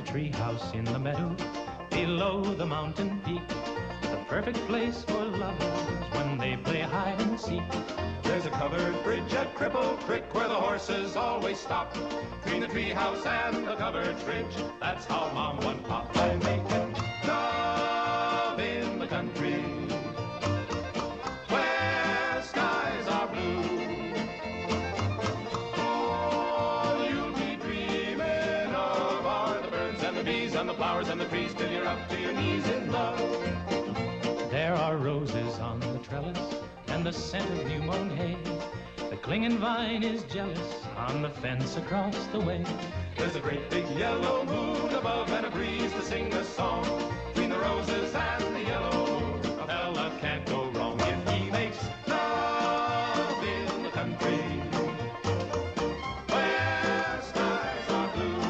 a tree house in the meadow below the mountain peak, the perfect place for lovers when they play hide and seek. There's a covered bridge at Cripple Creek where the horses always stop. Between the tree house and the covered bridge, that's how Mom and Papa make it. Love in the country where skies are blue. All you'll be dreaming of are the birds and the bees and the flowers and the trees till you're up to your knees in love. There are roses on the trellis and the scent of new mown hay. The clinging vine is jealous on the fence across the way. There's a great big yellow moon above and a breeze to sing a song. Between the roses and the yellow moon, a fella can't go wrong if he makes love in the country where skies are blue.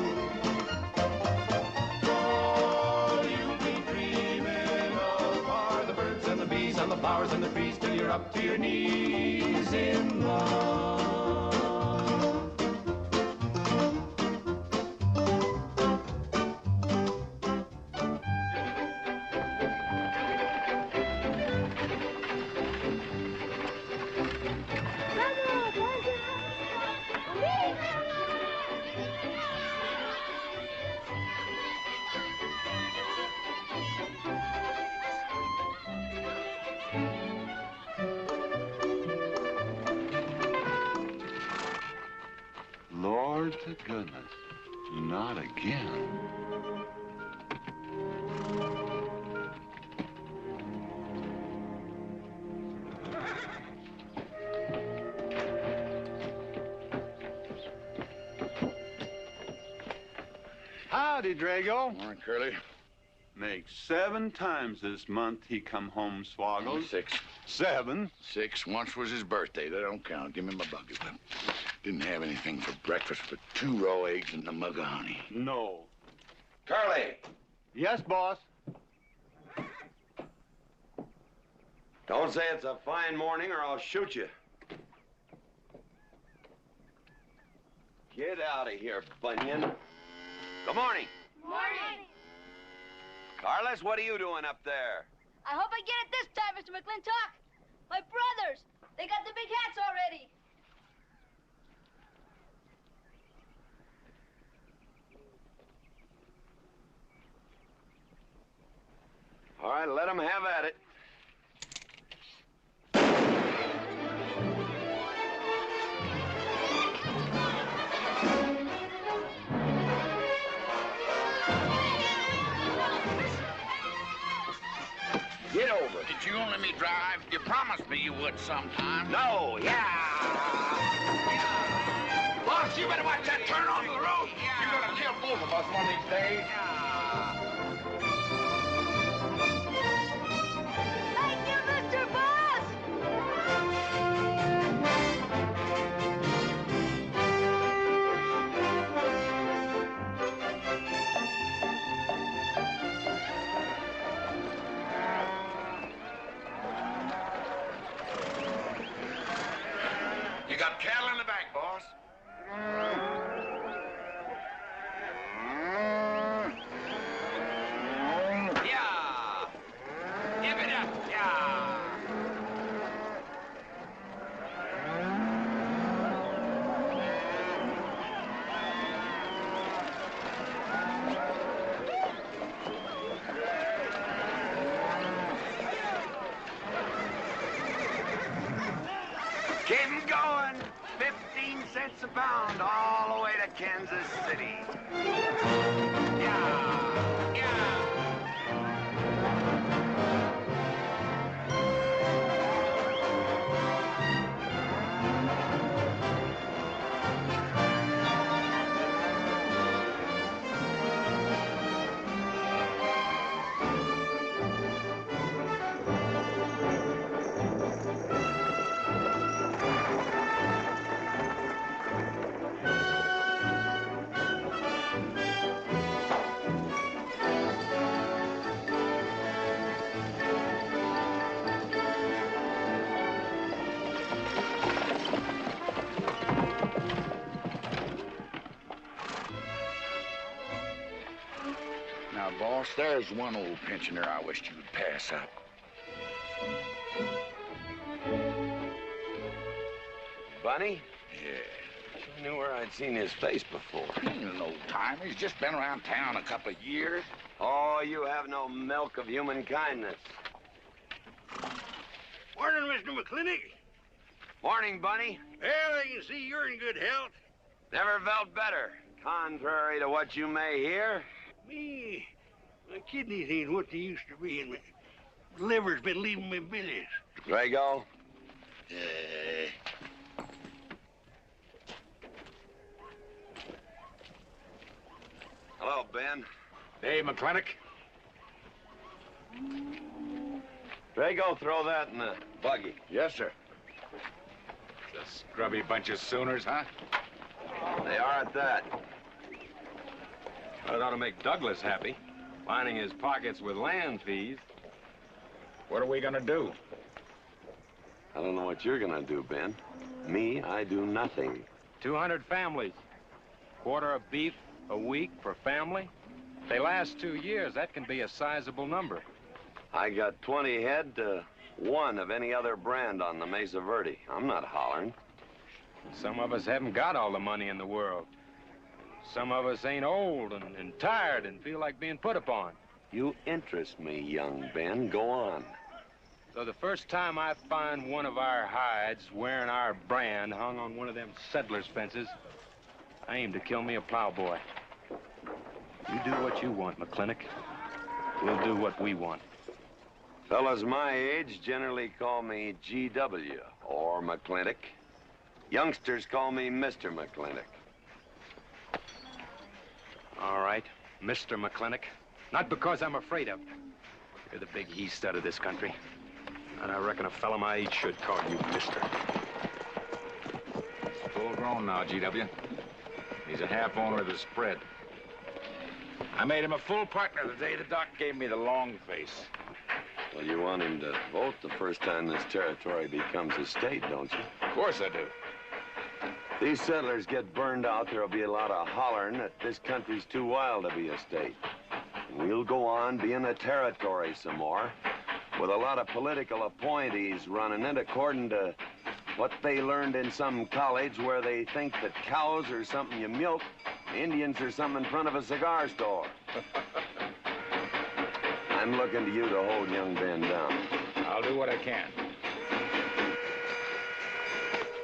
All you'll be dreaming of are the birds and the bees and the flowers and the trees till you're up to your knees in love. Lord to goodness, not again. Howdy, Drago. Morning, Curly. Makes 7 times this month he come home swoggles. 6. 7? 6. Once was his birthday. That don't count. Give me my bucket. Didn't have anything for breakfast but 2 raw eggs and a mug of honey. No. Curly! Yes, boss. Don't say it's a fine morning or I'll shoot you. Get out of here, Bunyan. Good morning. Morning. Carlos, what are you doing up there? I hope I get it this time, Mr. McLintock. My brothers, they got the big hats already. All right, let them have at it. Get over it. Did you only me drive? You promised me you would sometime. No, yeah. Boss, you better watch that turn onto the road. Yeah. You're gonna kill both of us one of these days. Thank you, Mr. Boss! You got cattle in the back, boss. Yeah. Give it up, yeah. Keep 'em going. 15 cents a pound all the way to Kansas City. Yeah. There's one old pensioner I wished you would pass up. Bunny? Yeah. I knew where I'd seen his face before. He's an old timer. He's just been around town a couple of years. Oh, you have no milk of human kindness. Morning, Mr. McLintock. Morning, Bunny. Well, I can see you're in good health. Never felt better. Contrary to what you may hear. Me, my kidneys ain't what they used to be, and my liver's been leaving me bilious. Drago? Hello, Ben. Hey, McLintock. Drago, throw that in the buggy. Yes, sir. The scrubby bunch of Sooners, huh? They are at that. Well, it ought to make Douglas happy, lining his pockets with land fees. What are we gonna do? I don't know what you're gonna do, Ben. Me, I do nothing. 200 families. Quarter of beef a week per family. They last 2 years. That can be a sizable number. I got 20 head to 1 of any other brand on the Mesa Verde. I'm not hollering. Some of us haven't got all the money in the world. Some of us ain't old and tired and feel like being put upon. You interest me, young Ben. Go on. So the first time I find one of our hides wearing our brand hung on one of them settlers' fences, I aim to kill me a plowboy. You do what you want, McLintock. We'll do what we want. Fellas my age generally call me GW or McLintock. Youngsters call me Mr. McLintock. All right, Mr. McLintock. Not because I'm afraid of you. You're the big he-stud of this country. And I reckon a fella my age should call you Mister. Full grown now, GW. He's a half owner of the spread. I made him a full partner the day the doc gave me the long face. Well, you want him to vote the first time this territory becomes a state, don't you? Of course I do. These settlers get burned out, there'll be a lot of hollering that this country's too wild to be a state. We'll go on being a territory some more, with a lot of political appointees running it according to what they learned in some college where they think that cows are something you milk, Indians are something in front of a cigar store. I'm looking to you to hold young Ben down. I'll do what I can.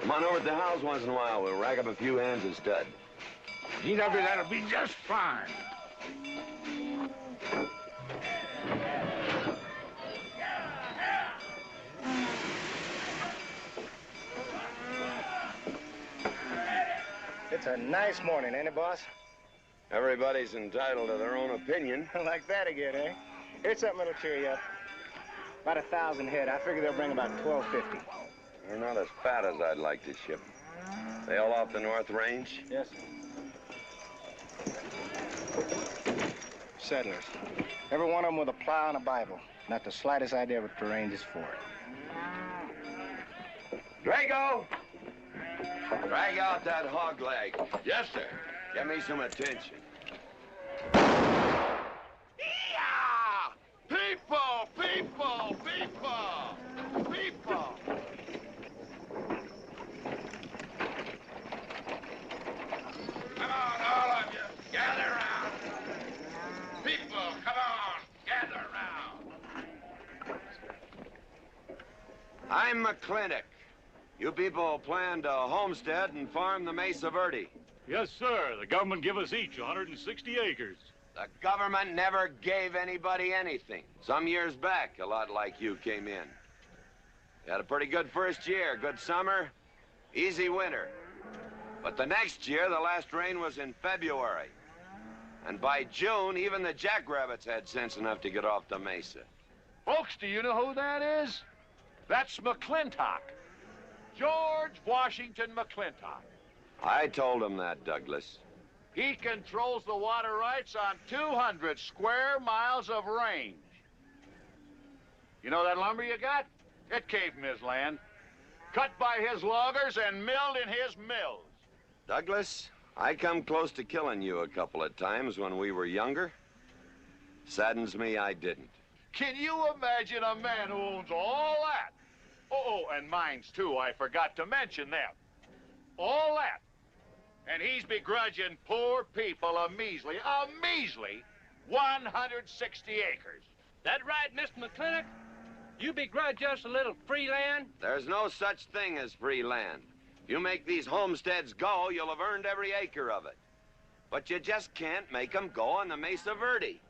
Come on over to the house once in a while. We'll rack up a few hands of stud. GW, that'll be just fine. It's a nice morning, ain't it, boss? Everybody's entitled to their own opinion. Like that again, eh? Here's something that'll cheer you up. About 1,000 head. I figure they'll bring about 1,250. They're not as fat as I'd like to ship. They all off the North Range? Yes, sir. Settlers. Every one of them with a plow and a Bible. Not the slightest idea what the range is for. Drago! Drag out that hog leg. Yes, sir. Give me some attention. Yeah! People! People! People! People! Come on, all of you. Gather round. People, come on. Gather round. I'm McLintock. You people plan to homestead and farm the Mesa Verde. Yes, sir. The government give us each 160 acres. The government never gave anybody anything. Some years back, a lot like you came in. You had a pretty good first year, good summer, easy winter. But the next year, the last rain was in February. And by June, even the jackrabbits had sense enough to get off the mesa. Folks, do you know who that is? That's McLintock. George Washington McLintock. I told him that, Douglas. He controls the water rights on 200 square miles of range. You know that lumber you got? It came from his land. Cut by his loggers and milled in his mills. Douglas, I come close to killing you a couple of times when we were younger. Saddens me I didn't. Can you imagine a man who owns all that? Oh, and mines, too. I forgot to mention them. All that. And he's begrudging poor people a measly 160 acres. That right, Mr. McLintock? You begrudge us a little free land? There's no such thing as free land. If you make these homesteads go, you'll have earned every acre of it. But you just can't make them go on the Mesa Verde.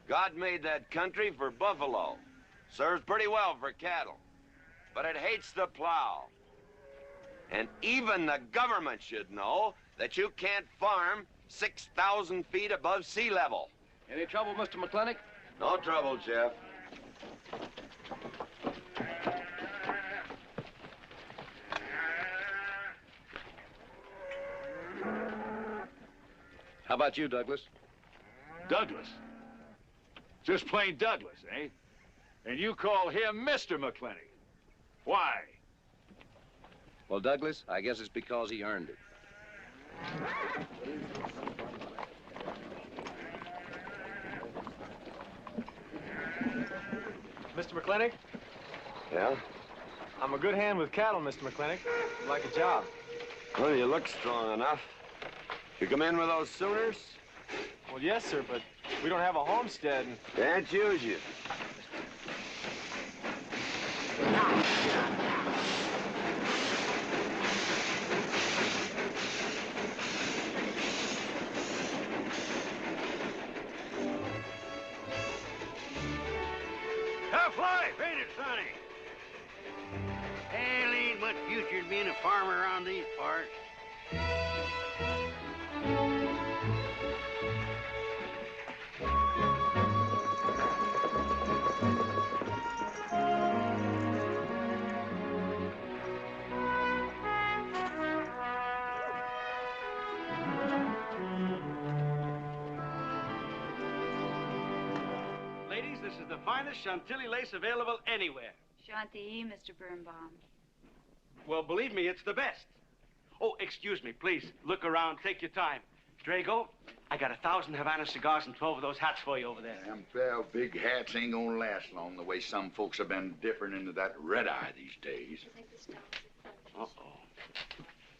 God made that country for buffalo. Serves pretty well for cattle. But it hates the plow. And even the government should know that you can't farm 6,000 feet above sea level. Any trouble, Mr. McLintock? No trouble, Jeff. How about you, Douglas? Douglas? Just plain Douglas, eh? And you call him Mr. McLintock. Why? Well, Douglas, I guess it's because he earned it. Mr. McLintock? Yeah? I'm a good hand with cattle, Mr. McLintock. I'd like a job. Well, you look strong enough. You come in with those Sooners? Well, yes, sir, but we don't have a homestead. Can't use you. Tough life, ain't it, Sonny? Hell, ain't much future in being a farmer around these parts. Ladies, this is the finest Chantilly lace available anywhere. Chantilly, Mr. Birnbaum. Well, believe me, it's the best. Oh, excuse me, please. Look around. Take your time. Drago, I got 1,000 Havana cigars and 12 of those hats for you over there. Them 12 big hats ain't gonna last long the way some folks have been dipping into that red eye these days. Uh-oh.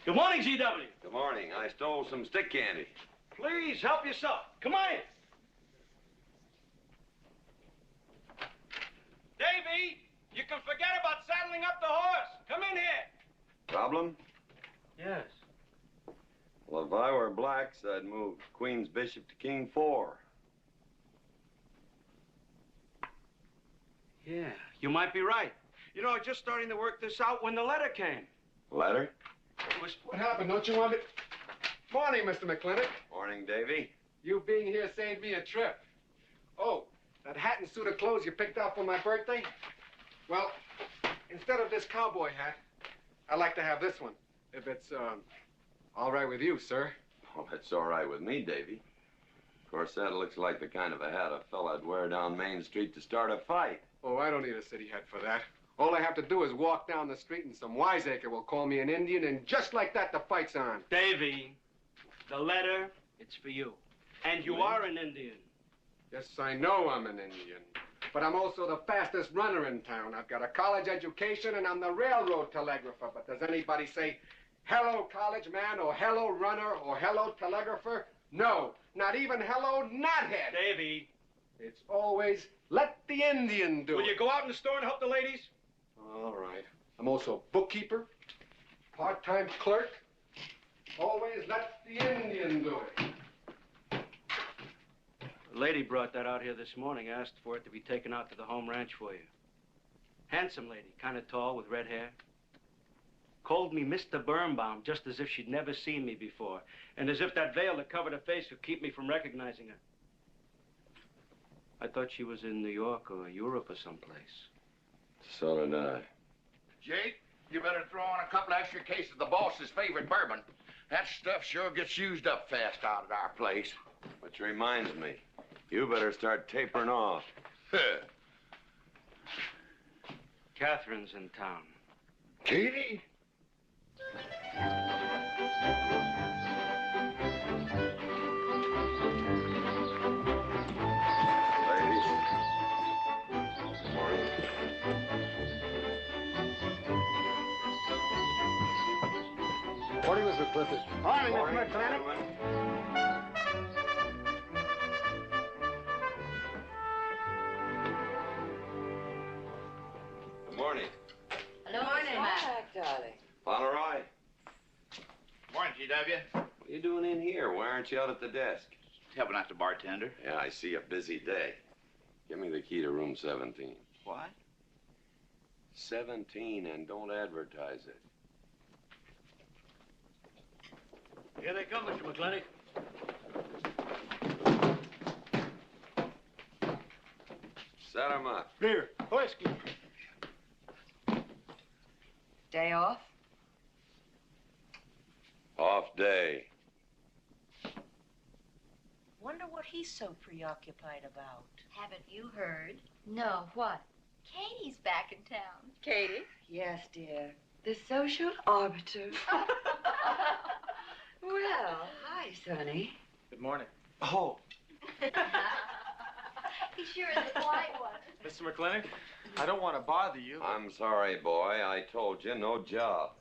Good morning, GW. Good morning. I stole some stick candy. Please, help yourself. Come on in. Davy, you can forget about saddling up the horse. Come in here. Problem? Yes. Well, if I were blacks, I'd move Queen's Bishop to King 4. Yeah, you might be right. You know, I was just starting to work this out when the letter came. Letter? It was... What happened? Don't you want it? Morning, Mr. McLintock. Morning, Davy. You being here saved me a trip. Oh, that hat and suit of clothes you picked out for my birthday? Well, instead of this cowboy hat, I'd like to have this one. If it's, all right with you, sir. Oh, it's all right with me, Davy. Of course, that looks like the kind of a hat a fella'd wear down Main Street to start a fight. Oh, I don't need a city hat for that. All I have to do is walk down the street and some wiseacre will call me an Indian, and just like that, the fight's on. Davy, the letter, it's for you. And you are an Indian. Yes, I know I'm an Indian. But I'm also the fastest runner in town. I've got a college education, and I'm the railroad telegrapher. But does anybody say, hello, college man, or hello, runner, or hello, telegrapher? No, not even hello, knothead. Davy. It's always, let the Indian do it. Will you go out in the store and help the ladies? All right. I'm also bookkeeper, part-time clerk. Always let the Indian do it. The lady brought that out here this morning, asked for it to be taken out to the home ranch for you. Handsome lady, kind of tall with red hair. Called me Mr. Birnbaum, just as if she'd never seen me before, and as if that veil that covered her face would keep me from recognizing her. I thought she was in New York or Europe or someplace. So did I. Jake, you better throw on a couple extra cases of the boss's favorite bourbon. That stuff sure gets used up fast out at our place. Which reminds me, you better start tapering off. Catherine's in town. Katie? Morning, Mr. McLintock. Morning, Mr. McLintock. Good morning. Hello, morning, Matt. Darling. Pomeroy, Morning, GW. what are you doing in here? Why aren't you out at the desk? Helping out the bartender. Yeah, I see a busy day. Give me the key to room 17. What? 17, and don't advertise it. Here they come, Mr. McLintock. Set 'em up. Beer, whiskey. Day off? Off day. Wonder what he's so preoccupied about. Haven't you heard? No, what? Katie's back in town. Katie? Yes, dear. The social arbiter. Well, hi, Sonny. Good morning. Oh, He sure is a quiet one. Mr. McLintock, I don't want to bother you. I'm sorry, boy. I told you, no job.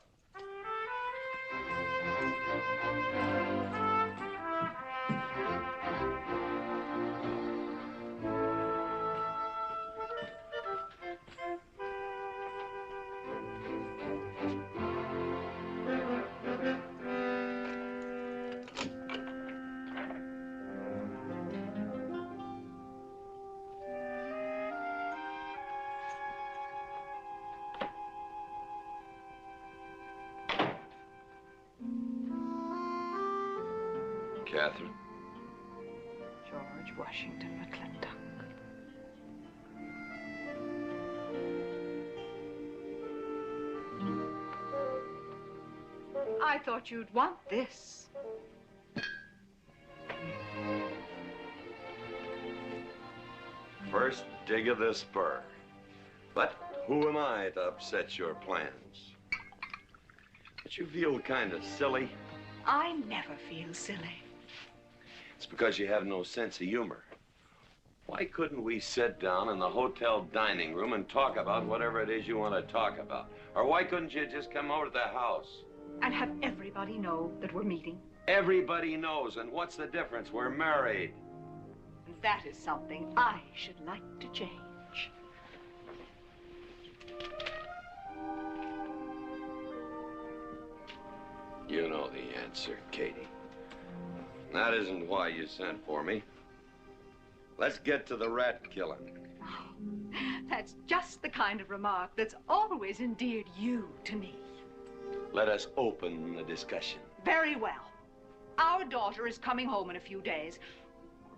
Catherine. George Washington McLintock. I thought you'd want this. First dig of the spur. But who am I to upset your plans? Don't you feel kind of silly? I never feel silly. It's because you have no sense of humor. Why couldn't we sit down in the hotel dining room and talk about whatever it is you want to talk about? Or why couldn't you just come over to the house? And have everybody know that we're meeting. Everybody knows, and what's the difference? We're married. That is something I should like to change. You know the answer, Katie. That isn't why you sent for me. Let's get to the rat killing. That's just the kind of remark that's always endeared you to me. Let us open the discussion. Very well. Our daughter is coming home in a few days.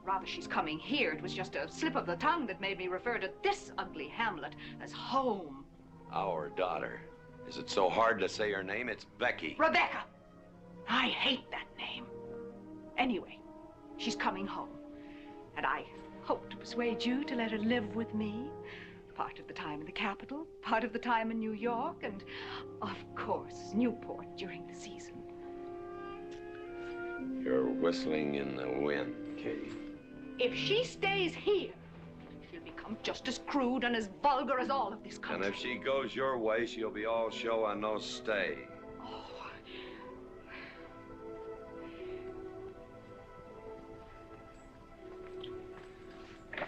Rather, she's coming here. It was just a slip of the tongue that made me refer to this ugly hamlet as home. Our daughter. Is it so hard to say her name? It's Becky. Rebecca. I hate that name. Anyway, she's coming home. And I hope to persuade you to let her live with me. Part of the time in the capital, part of the time in New York, and, of course, Newport during the season. You're whistling in the wind, Katie. If she stays here, she'll become just as crude and as vulgar as all of this country. And if she goes your way, she'll be all show and no stay.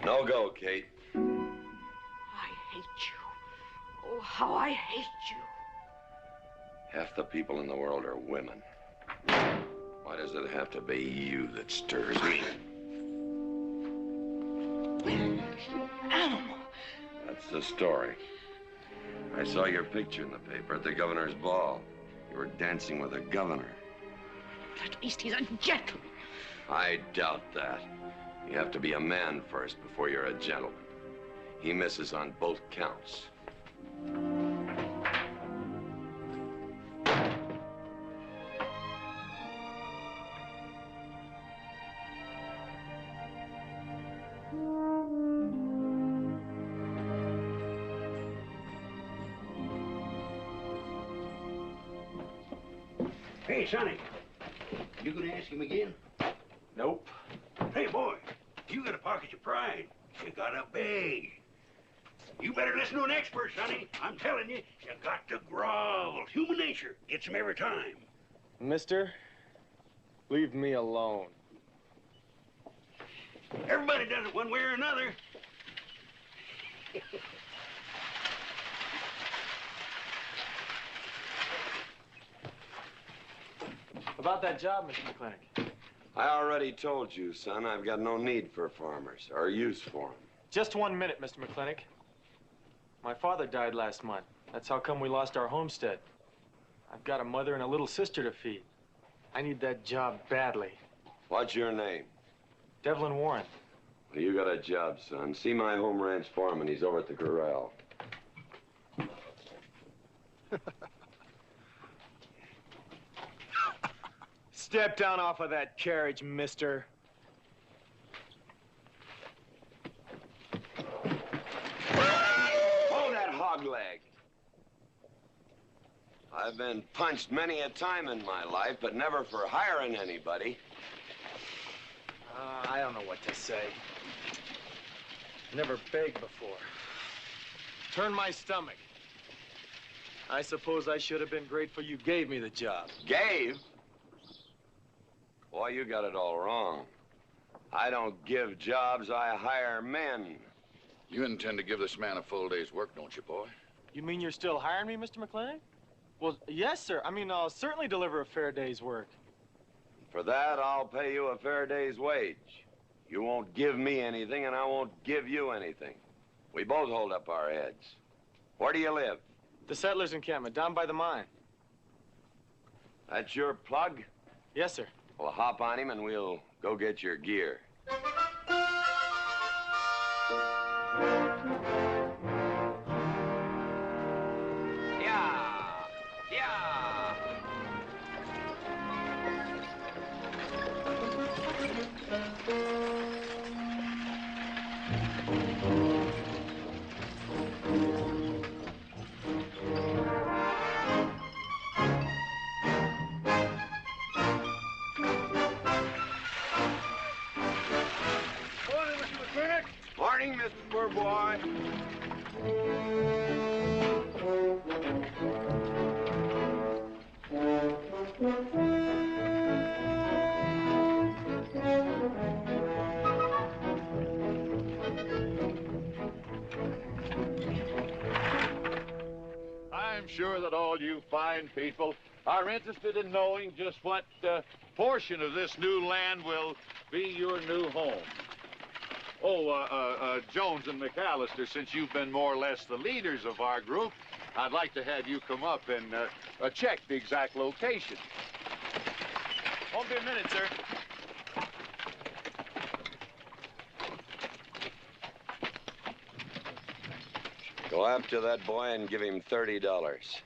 No go, Kate. I hate you. Oh, how I hate you. Half the people in the world are women. Why does it have to be you that stirs me? Animal. That's the story. I saw your picture in the paper at the governor's ball. You were dancing with the governor. But at least he's a gentleman. I doubt that. You have to be a man first before you're a gentleman. He misses on both counts. Hey, Sonny, you gonna ask him again? Nope. Hey, boy, you got a pocket of pride. You gotta beg. You better listen to an expert, Sonny. I'm telling you, you got to grovel. Human nature gets him every time. Mister, leave me alone. Everybody does it one way or another. About that job, Mr. McLintock. I already told you, son, I've got no need for farmers, or use for them. Just 1 minute, Mr. McLintock. My father died last month. That's how come we lost our homestead. I've got a mother and a little sister to feed. I need that job badly. What's your name? Devlin Warren. Well, you got a job, son. See my home ranch foreman. He's over at the corral. Step down off of that carriage, mister. Hold that hog leg. I've been punched many a time in my life, but never for hiring anybody. I don't know what to say. Never begged before. Turn my stomach. I suppose I should have been grateful you gave me the job. Gave? Boy, you got it all wrong. I don't give jobs, I hire men. You intend to give this man a full day's work, don't you, boy? You mean you're still hiring me, Mr. McLintock? Well, yes, sir. I mean, I'll certainly deliver a fair day's work. For that, I'll pay you a fair day's wage. You won't give me anything, and I won't give you anything. We both hold up our heads. Where do you live? The settlers' encampment, down by the mine. That's your plug? Yes, sir. Well, hop on him, and we'll go get your gear. Morning, Mr. Poor Boy. I'm sure that all you fine people are interested in knowing just what portion of this new land will be your new home. Oh, Jones and McAllister, since you've been more or less the leaders of our group, I'd like to have you come up and check the exact location. Won't be a minute, sir. Go after that boy and give him $30.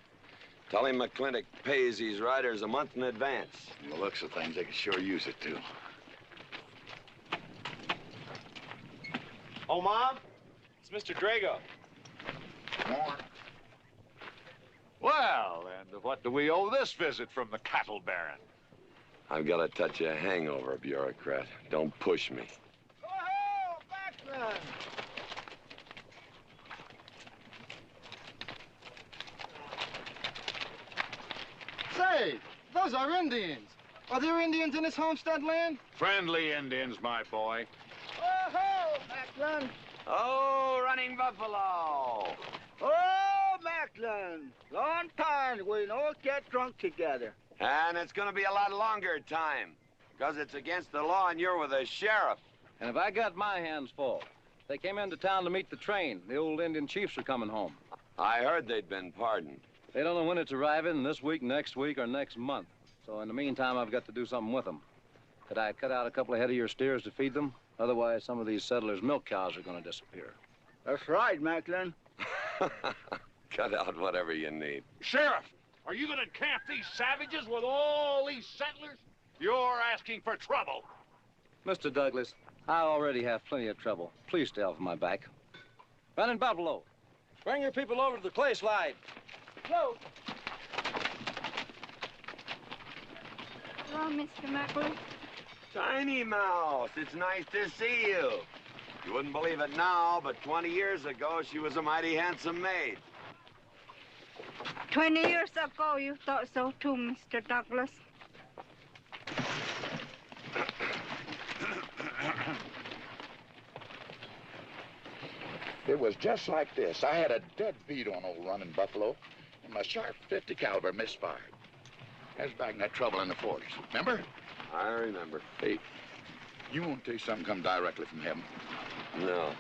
Tell him McLintock pays these riders a month in advance. From the looks of things, they could sure use it, too. Oh, Mom? It's Mr. Drago. More. Well, and what do we owe this visit from the cattle baron? I've got a touch of hangover, bureaucrat. Don't push me. Oh, Batjac! Say, those are Indians. Are there Indians in this homestead land? Friendly Indians, my boy. Oh, McLaglen. Oh, running buffalo. Oh, McLaglen. Long time we don't get drunk together. And it's gonna be a lot longer time, because it's against the law and you're with the sheriff. And if I got my hands full, they came into town to meet the train. The old Indian chiefs are coming home. I heard they'd been pardoned. They don't know when it's arriving, this week, next week, or next month. So in the meantime, I've got to do something with them. Could I cut out a couple of head of your steers to feed them? Otherwise, some of these settlers' milk cows are going to disappear. That's right, McLaglen. Cut out whatever you need. Sheriff, are you going to camp these savages with all these settlers? You're asking for trouble. Mr. Douglas, I already have plenty of trouble. Please stay off my back. Running buffalo. Bring your people over to the clay slide. Go. Hello, Mr. McLaglen. Tiny Mouse, it's nice to see you. You wouldn't believe it now, but 20 years ago, she was a mighty handsome maid. 20 years ago, you thought so too, Mr. Douglas. It was just like this. I had a dead beat on old Running Buffalo, and my sharp 50 caliber misfired. That was back in that trouble in the 40s. Remember? I remember. Hey, you want to tell you something come directly from heaven? No.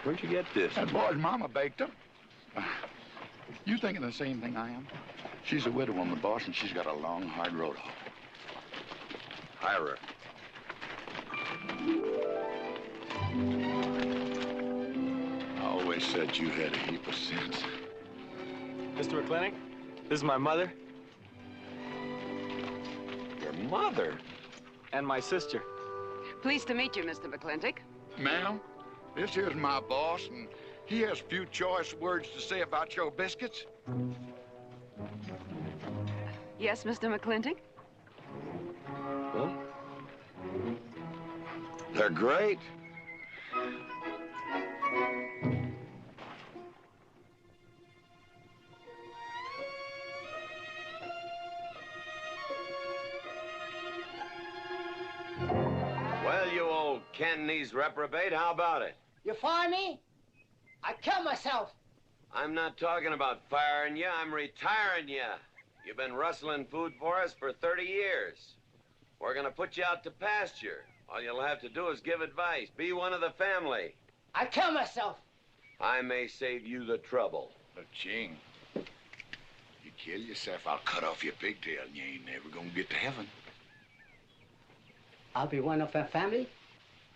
Where'd you get this? That boy's mama baked them. You thinking the same thing I am? She's a widow woman, boss, and she's got a long, hard road home. Hire her. I always said you had a heap of sense. Mr. McLintock, this is my mother. Your mother? And my sister. Pleased to meet you, Mr. McLintock. Ma'am, this here's my boss, and he has few choice words to say about your biscuits. Yes, Mr. McLintock? Huh? They're great. Well, you old Cantonese reprobate, how about it? You fire me? I kill myself. I'm not talking about firing you, I'm retiring you. You've been rustling food for us for 30 years. We're gonna put you out to pasture. All you'll have to do is give advice. Be one of the family. I kill myself. I may save you the trouble. But, Ching, you kill yourself, I'll cut off your pigtail, and you ain't never gonna get to heaven. I'll be one of our family.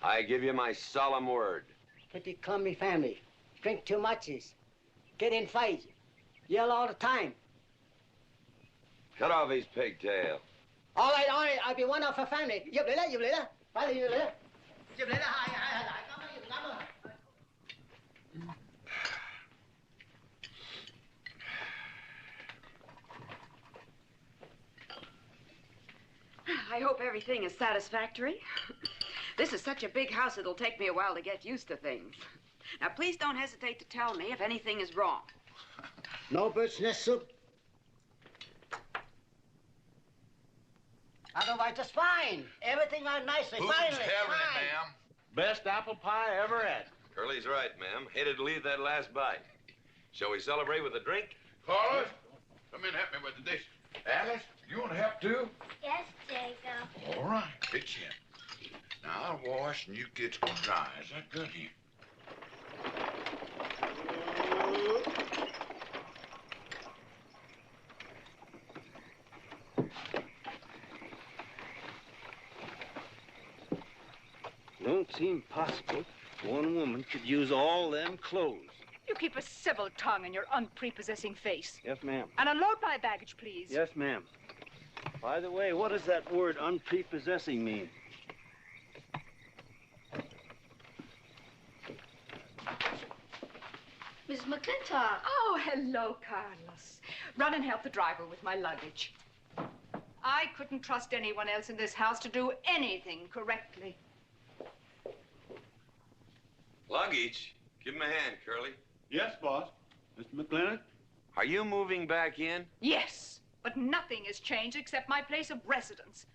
I give you my solemn word. Pretty clumsy family. Drink too much, get in fights, yell all the time. Cut off his pigtail. All right, I'll be one of our family. Giúp lấy đó. Phải là giúp lấy đó. Giúp lấy đó, hai. Cảm ơn. I hope everything is satisfactory. This is such a big house, it'll take me a while to get used to things. Now, please don't hesitate to tell me if anything is wrong. No bird's nest soup. Otherwise, just fine. Everything on nicely, finally. ma'am. Best apple pie ever had. Curly's right, ma'am. Hated to leave that last bite. Shall we celebrate with a drink? Carlos, come in and help me with the dishes. Alice, you want to help too? Yes, Jacob. All right, pitch in. Now, I'll wash and you get some dry. Is that good here? Don't seem possible one woman could use all them clothes. You keep a civil tongue in your unprepossessing face. Yes, ma'am. And unload my baggage, please. Yes, ma'am. By the way, what does that word unprepossessing mean? Miss McLintock. Oh, hello, Carlos. Run and help the driver with my luggage. I couldn't trust anyone else in this house to do anything correctly. Luggage? Give him a hand, Curly. Yes, boss. Mr. McLintock? Are you moving back in? Yes, but nothing has changed except my place of residence.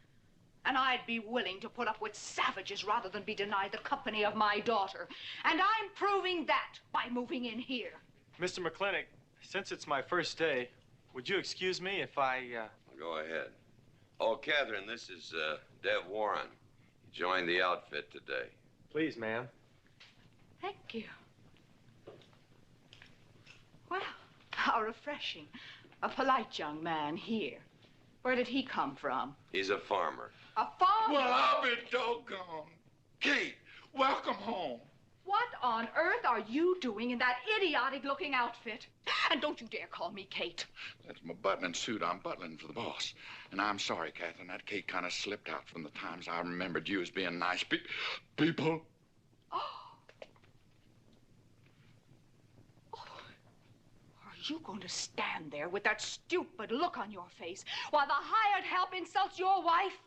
And I'd be willing to put up with savages rather than be denied the company of my daughter. And I'm proving that by moving in here. Mr. McLintock, since it's my first day, would you excuse me if I, Go ahead. Oh, Catherine, this is, Dev Warren. He joined the outfit today. Please, ma'am. Thank you. Well, how refreshing. A polite young man here. Where did he come from? He's a farmer. A farmer? Well, I'll be doggone. Kate, welcome home. What on earth are you doing in that idiotic-looking outfit? And don't you dare call me Kate. That's my butling suit. I'm butling for the boss. And I'm sorry, Catherine, that Kate kind of slipped out from the times I remembered you as being nice people. Are you going to stand there with that stupid look on your face while the hired help insults your wife?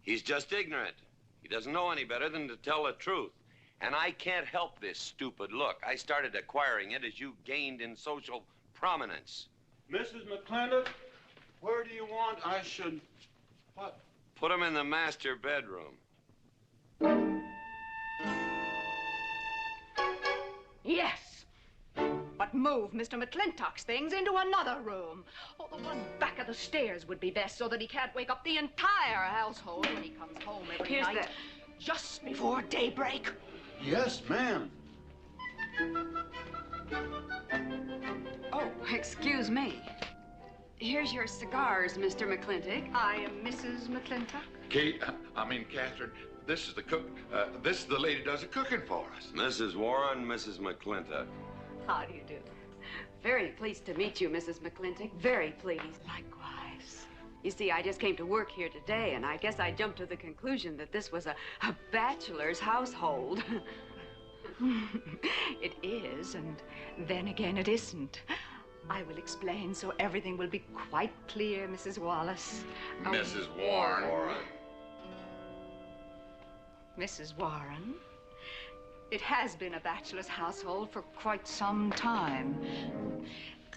He's just ignorant. He doesn't know any better than to tell the truth. And I can't help this stupid look. I started acquiring it as you gained in social prominence. Mrs. McLintock, where do you want I should What? Put him in the master bedroom. Yes. But move Mr. McLintock's things into another room. Oh, the one back of the stairs would be best so that he can't wake up the entire household when he comes home every night. Just before daybreak. Yes, ma'am. Oh, excuse me. Here's your cigars, Mr. McLintock. I am Mrs. McLintock. Catherine, this is the cook. This is the lady does the cooking for us. Mrs. Warren, Mrs. McLintock. How do you do? Very pleased to meet you, Mrs. McLintock. Very pleased. Likewise. You see, I just came to work here today, and I guess I jumped to the conclusion that this was a bachelor's household. It is, and then again it isn't. I will explain so everything will be quite clear, Mrs. Wallace. Mrs. Warren. Mrs. Warren. It has been a bachelor's household for quite some time.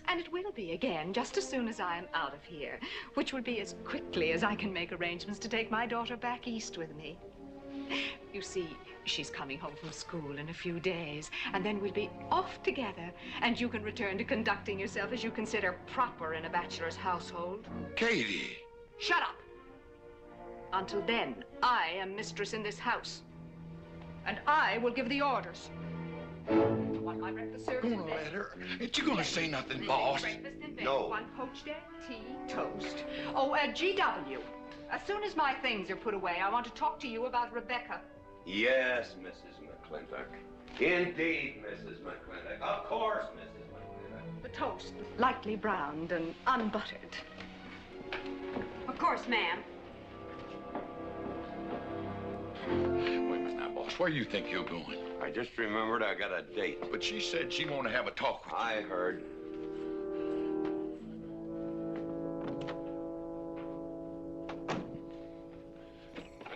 And it will be again, just as soon as I am out of here, which will be as quickly as I can make arrangements to take my daughter back east with me. You see, she's coming home from school in a few days, and then we'll be off together, and you can return to conducting yourself as you consider proper in a bachelor's household. Katie! Shut up! Until then, I am mistress in this house, and I will give the orders. Want my breakfast served in bed? Let her. Ain't you gonna say nothing, boss? Breakfast in bed. No. One poached egg, tea, toast. Oh, GW. As soon as my things are put away, I want to talk to you about Rebecca. Yes, Mrs. McLintock. Indeed, Mrs. McLintock. Of course, Mrs. McLintock. The toast, lightly browned and unbuttered. Of course, ma'am. Wait a minute now, boss. Where do you think you're going? I just remembered I got a date. But she said she wanted to have a talk with you. I heard.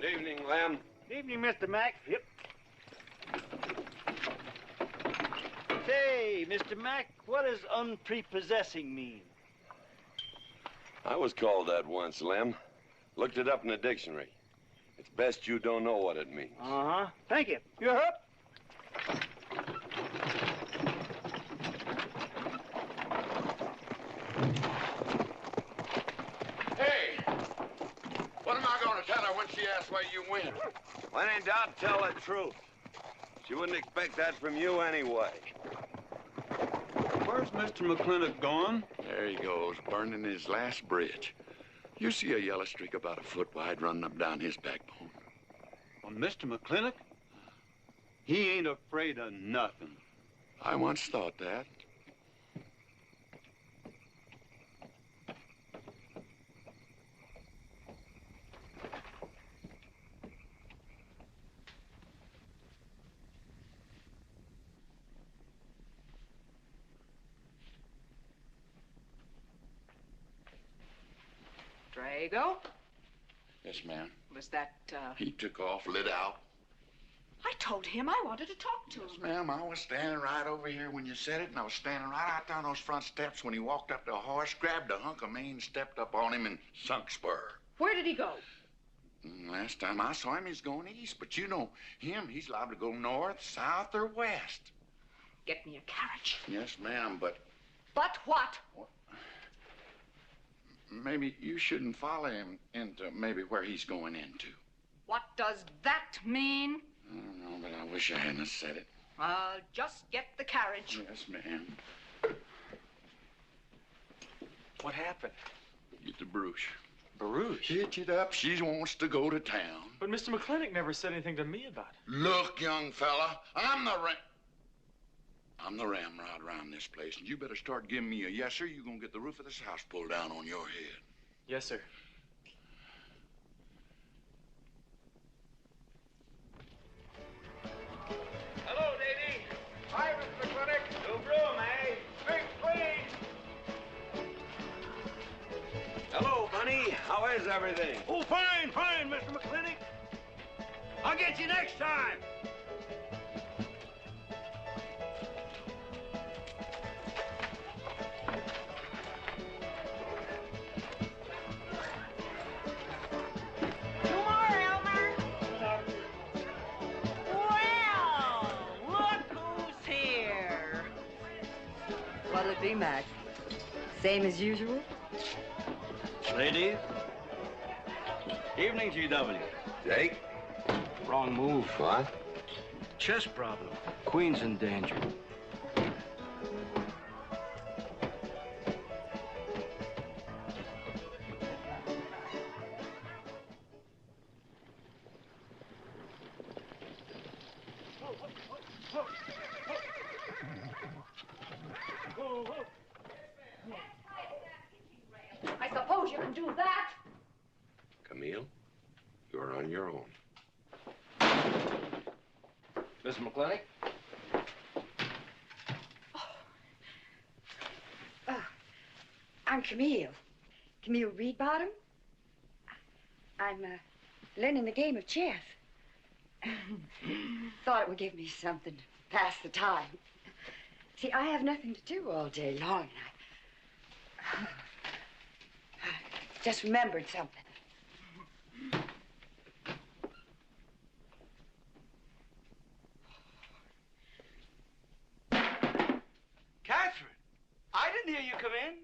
Good evening, Lem. Good evening, Mr. Mack. Yep. Say, Mr. Mack, what does unprepossessing mean? I was called that once, Lem. Looked it up in the dictionary. It's best you don't know what it means. Uh-huh. Thank you. You're up. Hey! What am I gonna tell her when she asks where you went? When in doubt, tell the truth. She wouldn't expect that from you anyway. Where's Mr. McLintock going? There he goes, burning his last bridge. You see a yellow streak about a foot wide running up down his backbone. Well, Mr. McLintock? He ain't afraid of nothing. I once thought that. Drago? Yes, ma'am. Was that, He took off, lit out. I told him I wanted to talk to him. Yes, ma'am. I was standing right over here when you said it, and I was standing right out there on those front steps when he walked up to a horse, grabbed a hunk of mane, stepped up on him, and sunk spur. Where did he go? Last time I saw him, he's going east. But you know him, he's allowed to go north, south, or west. Get me a carriage. Yes, ma'am, but... But what? Maybe you shouldn't follow him into maybe where he's going into. What does that mean? I don't know, but I wish I hadn't said it. Just get the carriage. Yes, ma'am. What happened? Get the Bruce. Baruch? Hitch it up. She wants to go to town. But Mr. McLintock never said anything to me about it. Look, young fella, I'm the ramrod around this place, and you better start giving me a yes, sir. You're gonna get the roof of this house pulled down on your head. Yes, sir. Hello, Davy. Hi, Mr. McLintock. New broom, eh? Big clean. Hello, Bunny. How is everything? Oh, fine, fine, Mr. McLintock. I'll get you next time. be, Mac? Same as usual? Ladies. Evening, GW. Jake? Wrong move. What? Chess problem. Queen's in danger. I suppose you can do that. Camille, you're on your own. Mr. McLintock? I'm Camille. Camille Reedbottom. I'm learning the game of chess. Thought it would give me something to pass the time. See, I have nothing to do all day long, and I just remembered something. Catherine, I didn't hear you come in.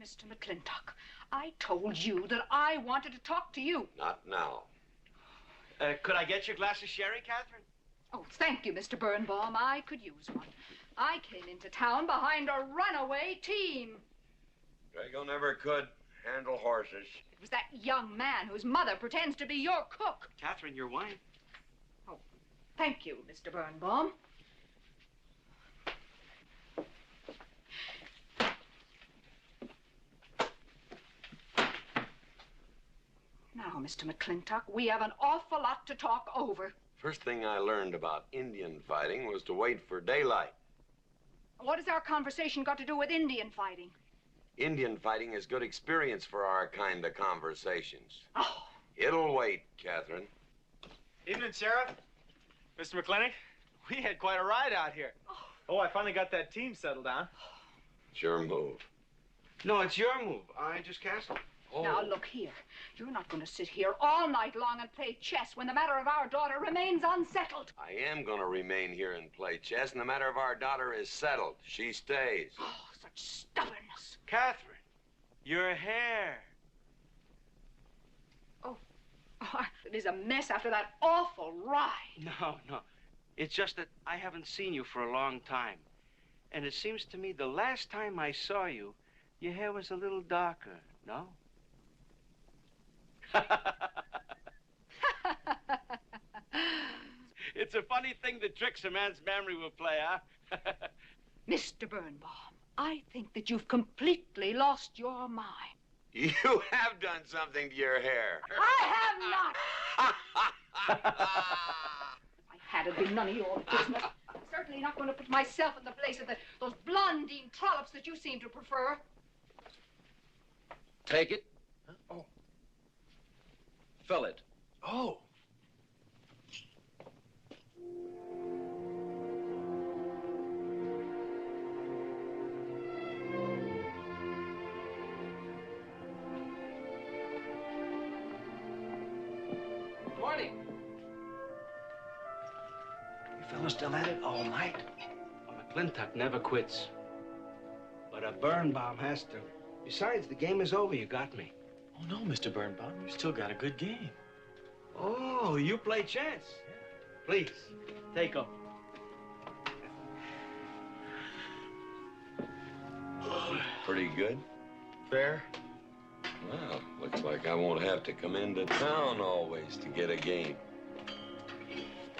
Mr. McLintock, I told you that I wanted to talk to you. Not now. Could I get you a glass of sherry, Catherine? Oh, thank you, Mr. Birnbaum. I could use one. I came into town behind a runaway team. Drago never could handle horses. It was that young man whose mother pretends to be your cook. Catherine, your wine. Oh, thank you, Mr. Birnbaum. Now, Mr. McLintock, we have an awful lot to talk over. First thing I learned about Indian fighting was to wait for daylight. What has our conversation got to do with Indian fighting? Indian fighting is good experience for our kind of conversations. Oh. It'll wait, Catherine. Evening, Sheriff. Mr. McLintock, we had quite a ride out here. Oh, I finally got that team settled down. It's your move. No, it's your move. I just castled. Oh. Now, look here. You're not going to sit here all night long and play chess when the matter of our daughter remains unsettled. I am going to remain here and play chess, and the matter of our daughter is settled. She stays. Oh, such stubbornness. Catherine, your hair. Oh, it is a mess after that awful ride. No. It's just that I haven't seen you for a long time. And it seems to me the last time I saw you, your hair was a little darker, no? It's a funny thing that tricks a man's memory will play, huh? Mr. Birnbaum, I think that you've completely lost your mind. You have done something to your hair. I have not. I had it been none of your business. I'm certainly not going to put myself in the place of those blondine trollops that you seem to prefer. Take it. Huh? Oh. Fill it. Oh. Good morning. You fellas still at it all night? McLintock never quits. But a Birnbaum has to. Besides, the game is over. You got me. Oh, no, Mr. Birnbaum. You still got a good game. Oh, you play chess. Please, take over. Pretty good. Fair. Well, looks like I won't have to come into town always to get a game.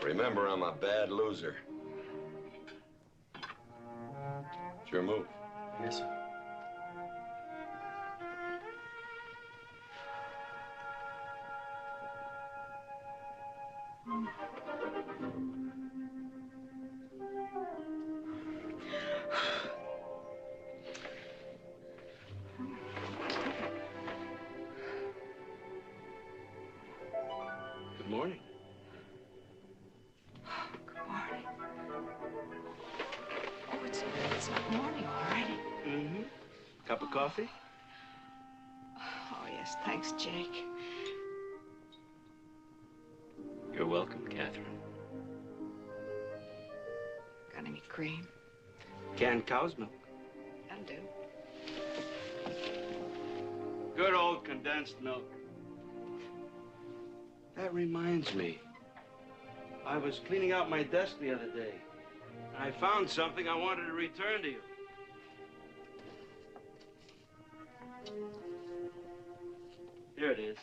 Remember, I'm a bad loser. It's your move. Yes, sir. Good morning. Good morning. Oh, it's not morning already. Mm-hmm. Cup of coffee? Oh, yes, thanks, Jake. You're welcome, Catherine. Got any cream? Canned cow's milk. That'll do. Good old condensed milk. That reminds me. I was cleaning out my desk the other day. I found something I wanted to return to you. Here it is.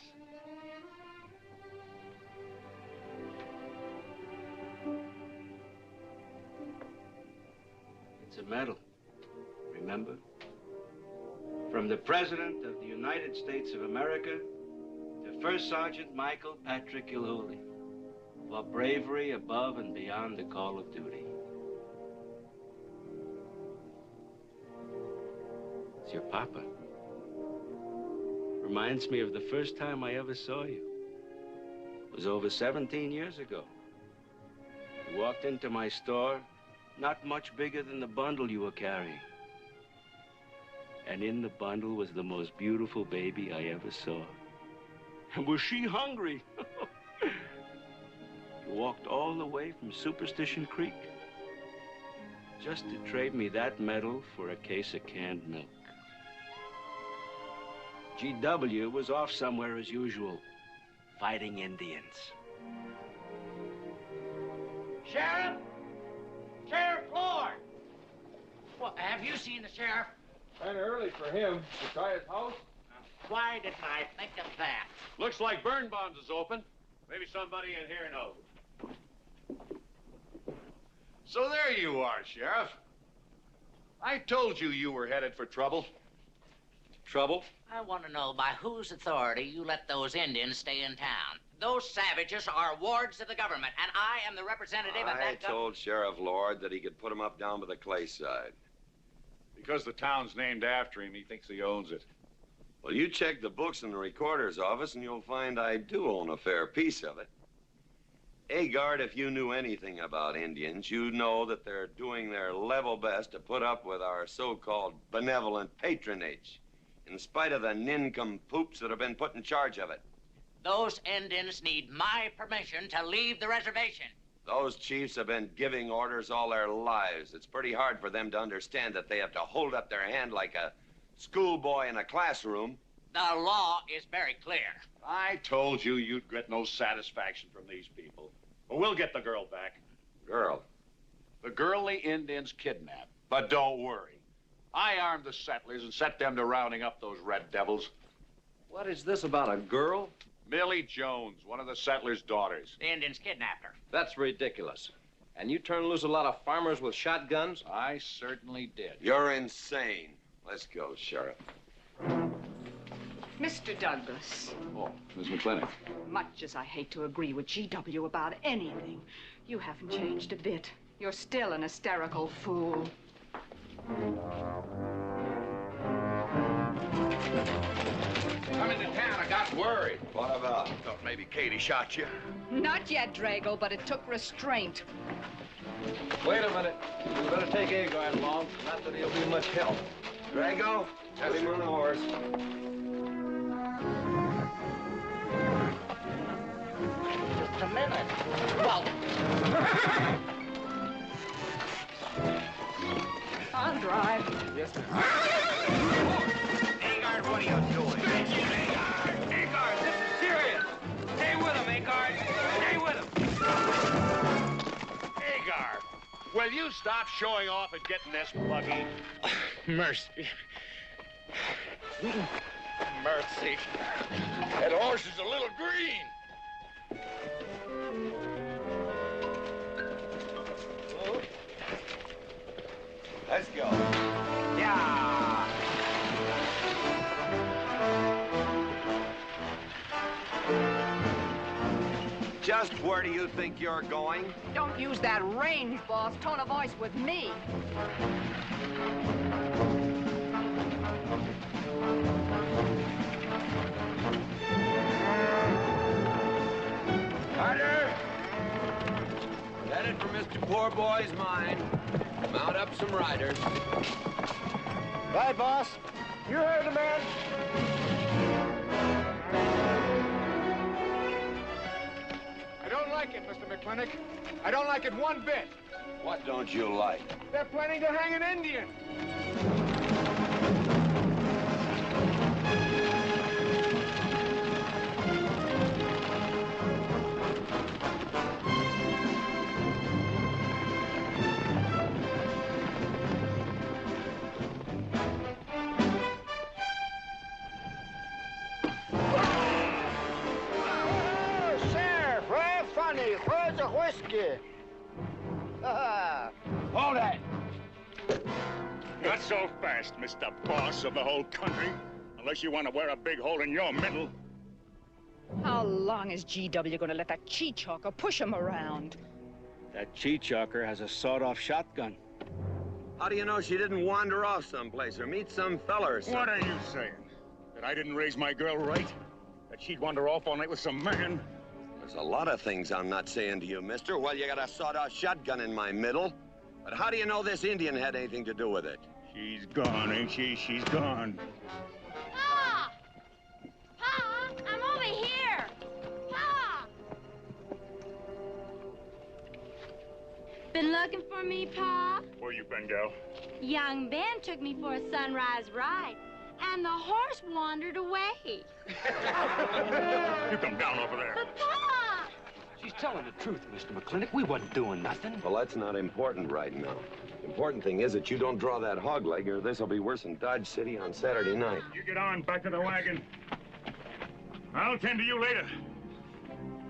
It's a medal, remember? From the President of the United States of America to First Sergeant Michael Patrick Gilhooly for bravery above and beyond the call of duty. It's your papa. Reminds me of the first time I ever saw you. It was over 17 years ago. You walked into my store, not much bigger than the bundle you were carrying. And in the bundle was the most beautiful baby I ever saw. And was she hungry? You walked all the way from Superstition Creek just to trade me that medal for a case of canned milk. GW was off somewhere as usual, fighting Indians. Sheriff! Sheriff Lord! Well, have you seen the sheriff? Kind of early for him. To try his house? Why didn't I think of that? Looks like Birnbaum's is open. Maybe somebody in here knows. So there you are, Sheriff. I told you you were headed for trouble. Trouble? I want to know by whose authority you let those Indians stay in town. Those savages are wards of the government, and I am the representative of that I government. told Sheriff Lord that he could put him up down by the clay side. Because the town's named after him, he thinks he owns it. Well, you check the books in the recorder's office, and you'll find I do own a fair piece of it. Agard, if you knew anything about Indians, you'd know that they're doing their level best to put up with our so-called benevolent patronage, in spite of the nincompoops that have been put in charge of it. Those Indians need my permission to leave the reservation. Those chiefs have been giving orders all their lives. It's pretty hard for them to understand that they have to hold up their hand like a schoolboy in a classroom. The law is very clear. I told you you'd get no satisfaction from these people. But we'll get the girl back. Girl? The girl the Indians kidnapped. But don't worry. I armed the settlers and set them to rounding up those red devils. What is this about a girl? Millie Jones, one of the settlers' daughters. The Indians kidnapped her. That's ridiculous. And you turned loose a lot of farmers with shotguns? I certainly did. You're insane. Let's go, Sheriff. Mr. Douglas, Oh, Miss McLintock. much as I hate to agree with GW about anything, you haven't changed a bit. You're still an hysterical fool. Come into town, I got worried. What about? Thought maybe Katie shot you. Not yet, Drago, but it took restraint. Wait a minute. You better take Agard along. Not that he'll be much help. Drago, have him on the horse. Just a minute. Well, I'll drive. Yes, sir. Agard, what are you doing? Agard! Agard, this is serious! Stay with him, Agard! Stay with him! Agar, will you stop showing off and getting this buggy? Mercy. Mercy. That horse is a little green. Let's go. yeah. Just where do you think you're going? Don't use that range, boss. Tone of voice with me. Carter! Headed for Mr. Poor Boy's mine. Mount up some riders. Right, boss. You heard the man. I don't like it, Mr. McLintock. I don't like it one bit. What don't you like? They're planning to hang an Indian. funny. Where's the whiskey? Hold that! Not so fast, Mr. Boss of the whole country. Unless you want to wear a big hole in your middle. How long is GW going to let that cheat-chalker push him around? That cheat-chalker has a sawed-off shotgun. How do you know she didn't wander off someplace or meet some fella or something? What are you saying? That I didn't raise my girl right? That she'd wander off all night with some man? There's a lot of things I'm not saying to you, mister. Well, you got a sawed-off shotgun in my middle. But how do you know this Indian had anything to do with it? She's gone, ain't she? She's gone. Pa! Pa! I'm over here! Pa! Been looking for me, Pa? Where you been, gal? Young Ben took me for a sunrise ride, and the horse wandered away. You come down over there. But, Pa! She's telling the truth, Mr. McLintock. We wasn't doing nothing. Well, that's not important right now. The important thing is that you don't draw that hog leg, or this will be worse than Dodge City on Saturday night. You get on, back to the wagon. I'll tend to you later.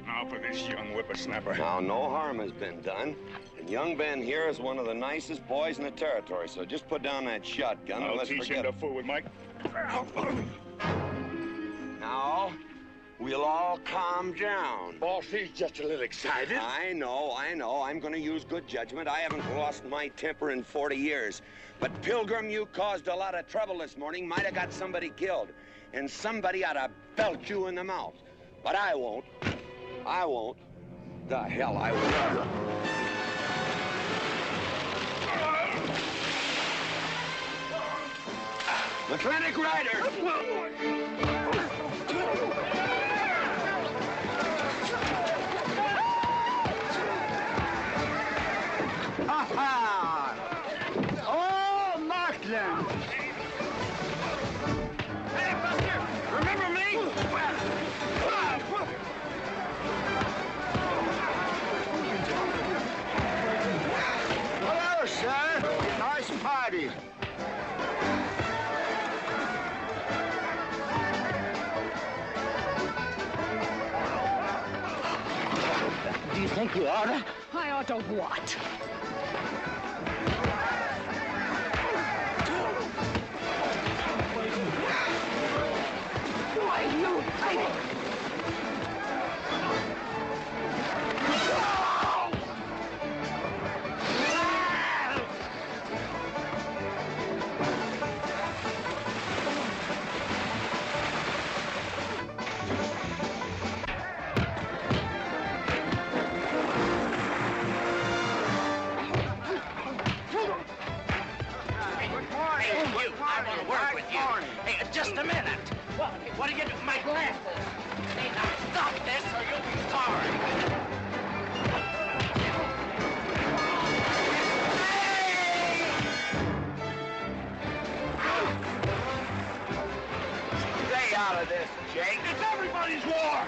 Now for this young whippersnapper. Now, no harm has been done. And young Ben here is one of the nicest boys in the territory, so just put down that shotgun and I'll let's teach forget him to fool with Mike. Now, we'll all calm down. Boss, he's just a little excited. I know. I'm going to use good judgment. I haven't lost my temper in 40 years. But, Pilgrim, you caused a lot of trouble this morning. Might have got somebody killed. And somebody ought to belt you in the mouth. But I won't. I won't. The hell I won't. McLintock Riders! Ha-ha! Oh, Markland! Hey, Buster! Remember me? Hello, sir. Nice party. Do you think you ought to? I ought to what? Why, you think? Just a minute. What are you doing? My glasses. Hey, now stop this or you'll be sorry. Stay out of this, Jake. It's everybody's war!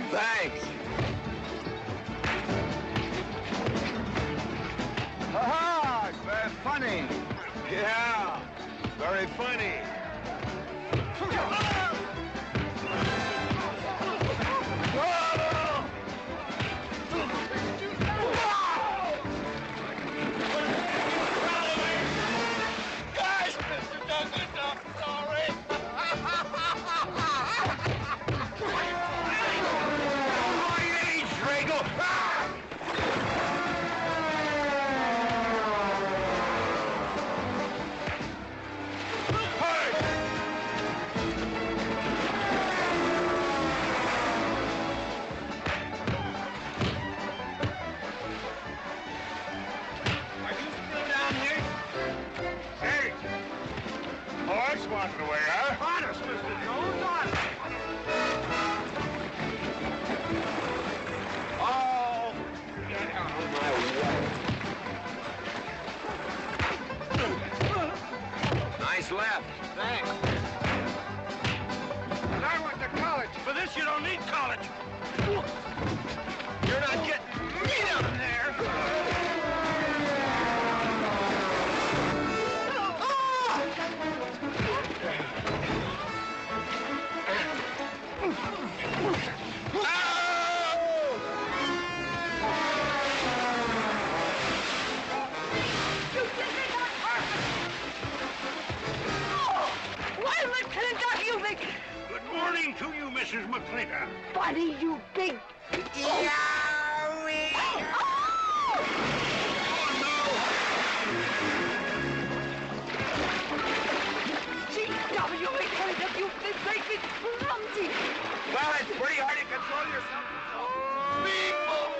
Thanks. Ha-ha! Very funny. Yeah, very funny. Guys, Mr. Douglas, I'm sorry. swatting away, huh? Honest, Mr. Jones, honest. Oh, get out of my way. Nice left. Thanks. And I went to college. For this, you don't need college. You're not getting me down there. Why, McLintock, you big... Good morning to you, Mrs. McLintock. Buddy, you big... Yowie! G.W. McLintock, you big, great big clumsy... Well, it's pretty hard to control yourself. People!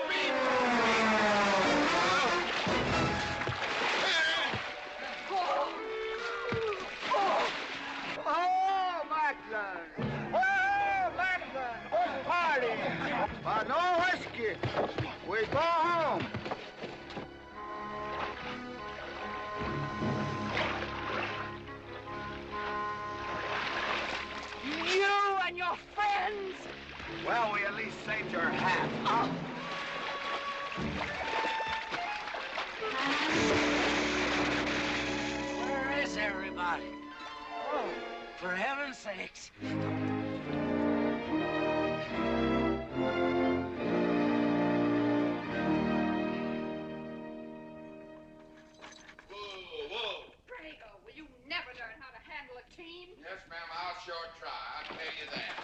Oh, McLaglen! Oh, McLaglen! Oh, party! No whiskey. We go home. You and your friends! Well, we at least saved your hat. Oh. Where is everybody? Oh, for heaven's sakes. Drago, will you never learn how to handle a team? Yes, ma'am, I'll sure try. I'll tell you that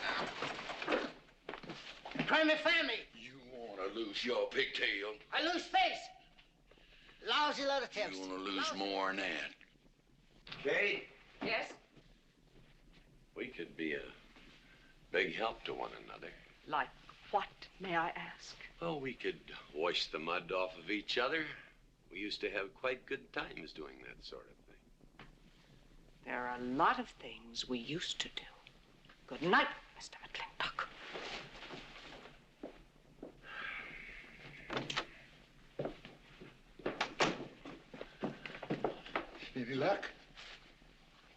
now. Try me family. You want to lose your pigtail? I lose face. Lousy lot of tips. You want to lose more than that. Kate, Yes? we could be a big help to one another. Like what, may I ask? Well, we could wash the mud off of each other. We used to have quite good times doing that sort of thing. There are a lot of things we used to do. Good night, Mr. McLintock. Any luck?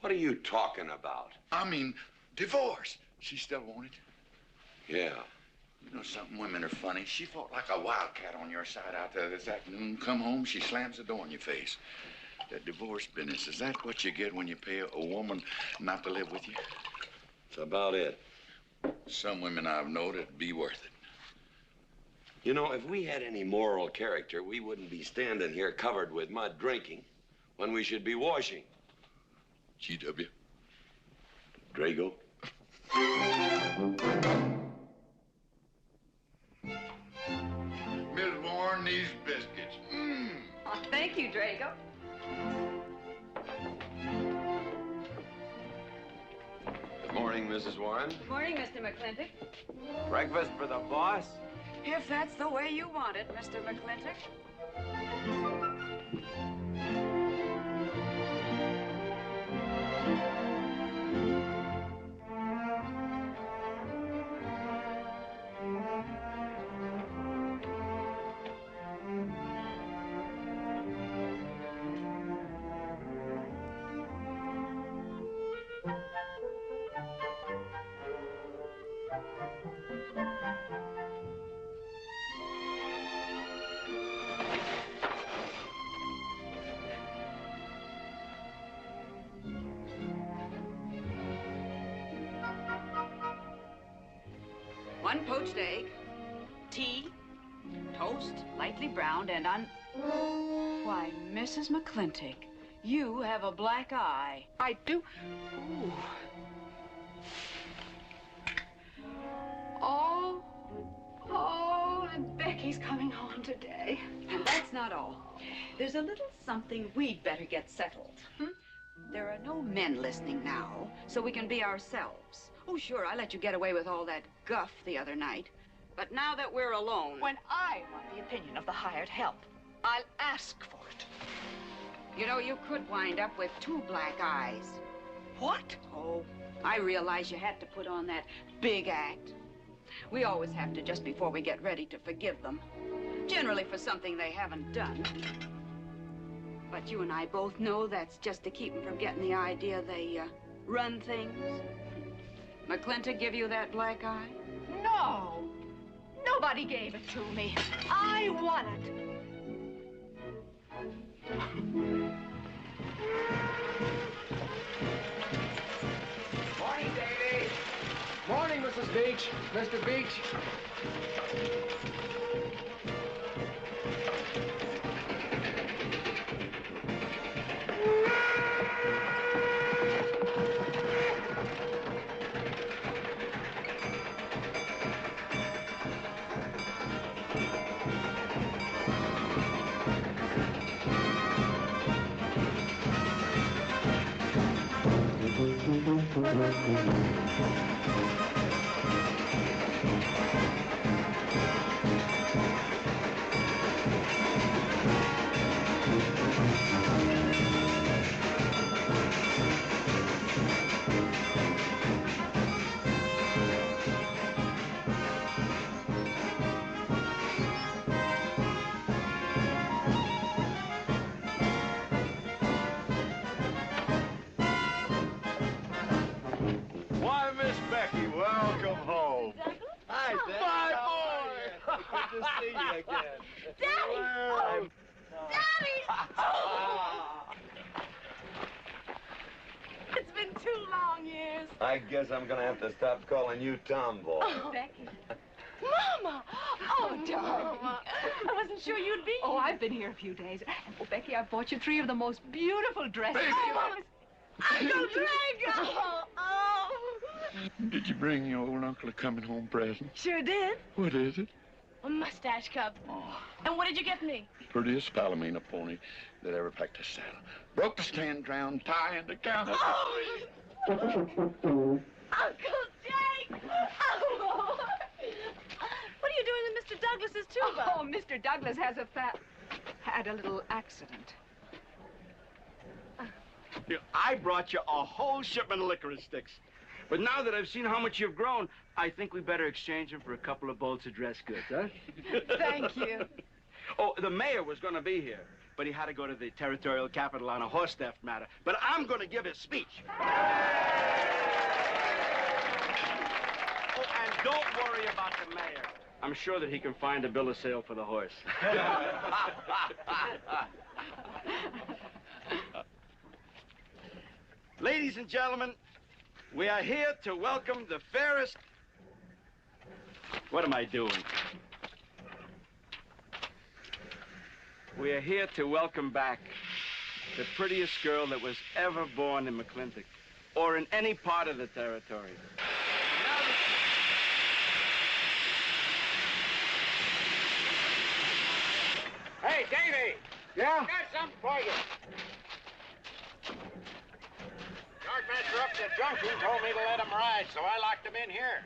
What are you talking about? I mean, divorce. She still wanted you? Yeah. You know something? Women are funny. She fought like a wildcat on your side out there this afternoon. Come home, she slams the door in your face. That divorce business, is that what you get when you pay a woman not to live with you? That's about it. Some women I've known it'd be worth it. You know, if we had any moral character, we wouldn't be standing here covered with mud drinking when we should be washing. GW. Drago. Miss Warren, these biscuits. Mmm. Oh, thank you, Drago. Good morning, Mrs. Warren. Good morning, Mr. McLintock. Breakfast for the boss? If that's the way you want it, Mr. McLintock. One poached egg, tea, toast, lightly browned, and Why, Mrs. McLintock, you have a black eye. I do. Ooh. Oh, and Becky's coming home today. And that's not all. There's a little something we'd better get settled. There are no men listening now, so we can be ourselves. Oh, sure, I let you get away with all that guff the other night. But now that we're alone... When I want the opinion of the hired help, I'll ask for it. You know, you could wind up with two black eyes. What? Oh, I realize you had to put on that big act. We always have to just before we get ready to forgive them. Generally for something they haven't done. But you and I both know that's just to keep them from getting the idea they run things. McLintock give you that black eye? No. Nobody gave it to me. I won it. Morning, Davy. Morning, Mrs. Beach. Mr. Beach. Why, Miss Becky, welcome home. Hi, Becky. My boy! Good to see you again. Daddy! Well, Daddy! Oh. It's been 2 long years. I guess I'm gonna have to stop calling you Tomboy. Oh, Becky. Mama! Oh, darling. I wasn't sure you'd be here. Oh, I've been here a few days. Oh, Becky, I bought you 3 of the most beautiful dresses. Becky. Mama. Uncle Drago! Oh! Did you bring your old uncle a coming home present? Sure did. What is it? A mustache cup. And what did you get me? Prettiest Palomino pony that ever packed a saddle. Broke the stand, drowned, tie, and the counter. Oh! Uncle Jake! Oh! What are you doing in Mr. Douglas's tuba? Oh, Mr. Douglas has had a little accident. I brought you a whole shipment of licorice sticks. But now that I've seen how much you've grown, I think we better exchange them for a couple of bolts of dress goods, huh? Thank you. Oh, the mayor was going to be here, but he had to go to the territorial capital on a horse theft matter. But I'm going to give his speech. Oh, and don't worry about the mayor. I'm sure that he can find a bill of sale for the horse. Ladies and gentlemen, we are here to welcome the fairest... What am I doing? We are here to welcome back the prettiest girl that was ever born in McLintock, or in any part of the territory. Hey, Davy! Yeah? Got something for you. Yardmaster up at the junction told me to let him ride, so I locked him in here.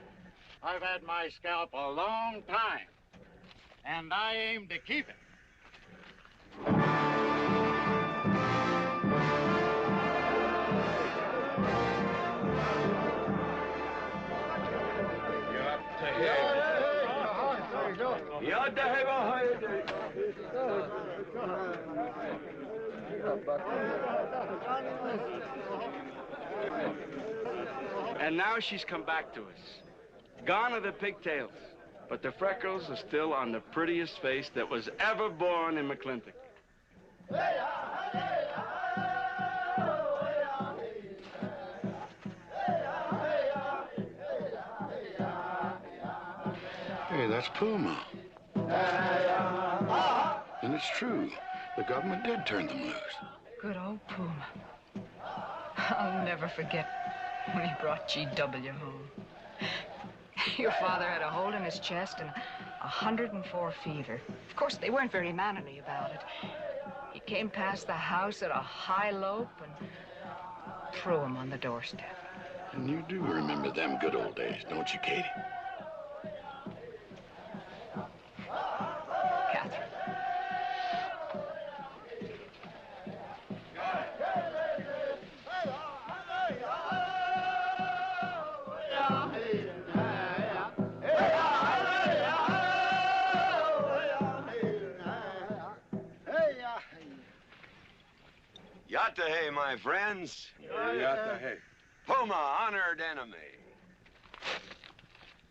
I've had my scalp a long time, and I aim to keep it. And now she's come back to us. Gone are the pigtails, but the freckles are still on the prettiest face that was ever born in McLintock. Hey, that's Puma. And it's true. The government did turn them loose. Good old Puma. I'll never forget when he brought G.W. home. Your father had a hole in his chest and 104 fever. Of course, they weren't very mannerly about it. He came past the house at a high lope and threw him on the doorstep. And you do remember them good old days, don't you, Katie? Catherine. Hey, my friends. Hey. Puma, honored enemy.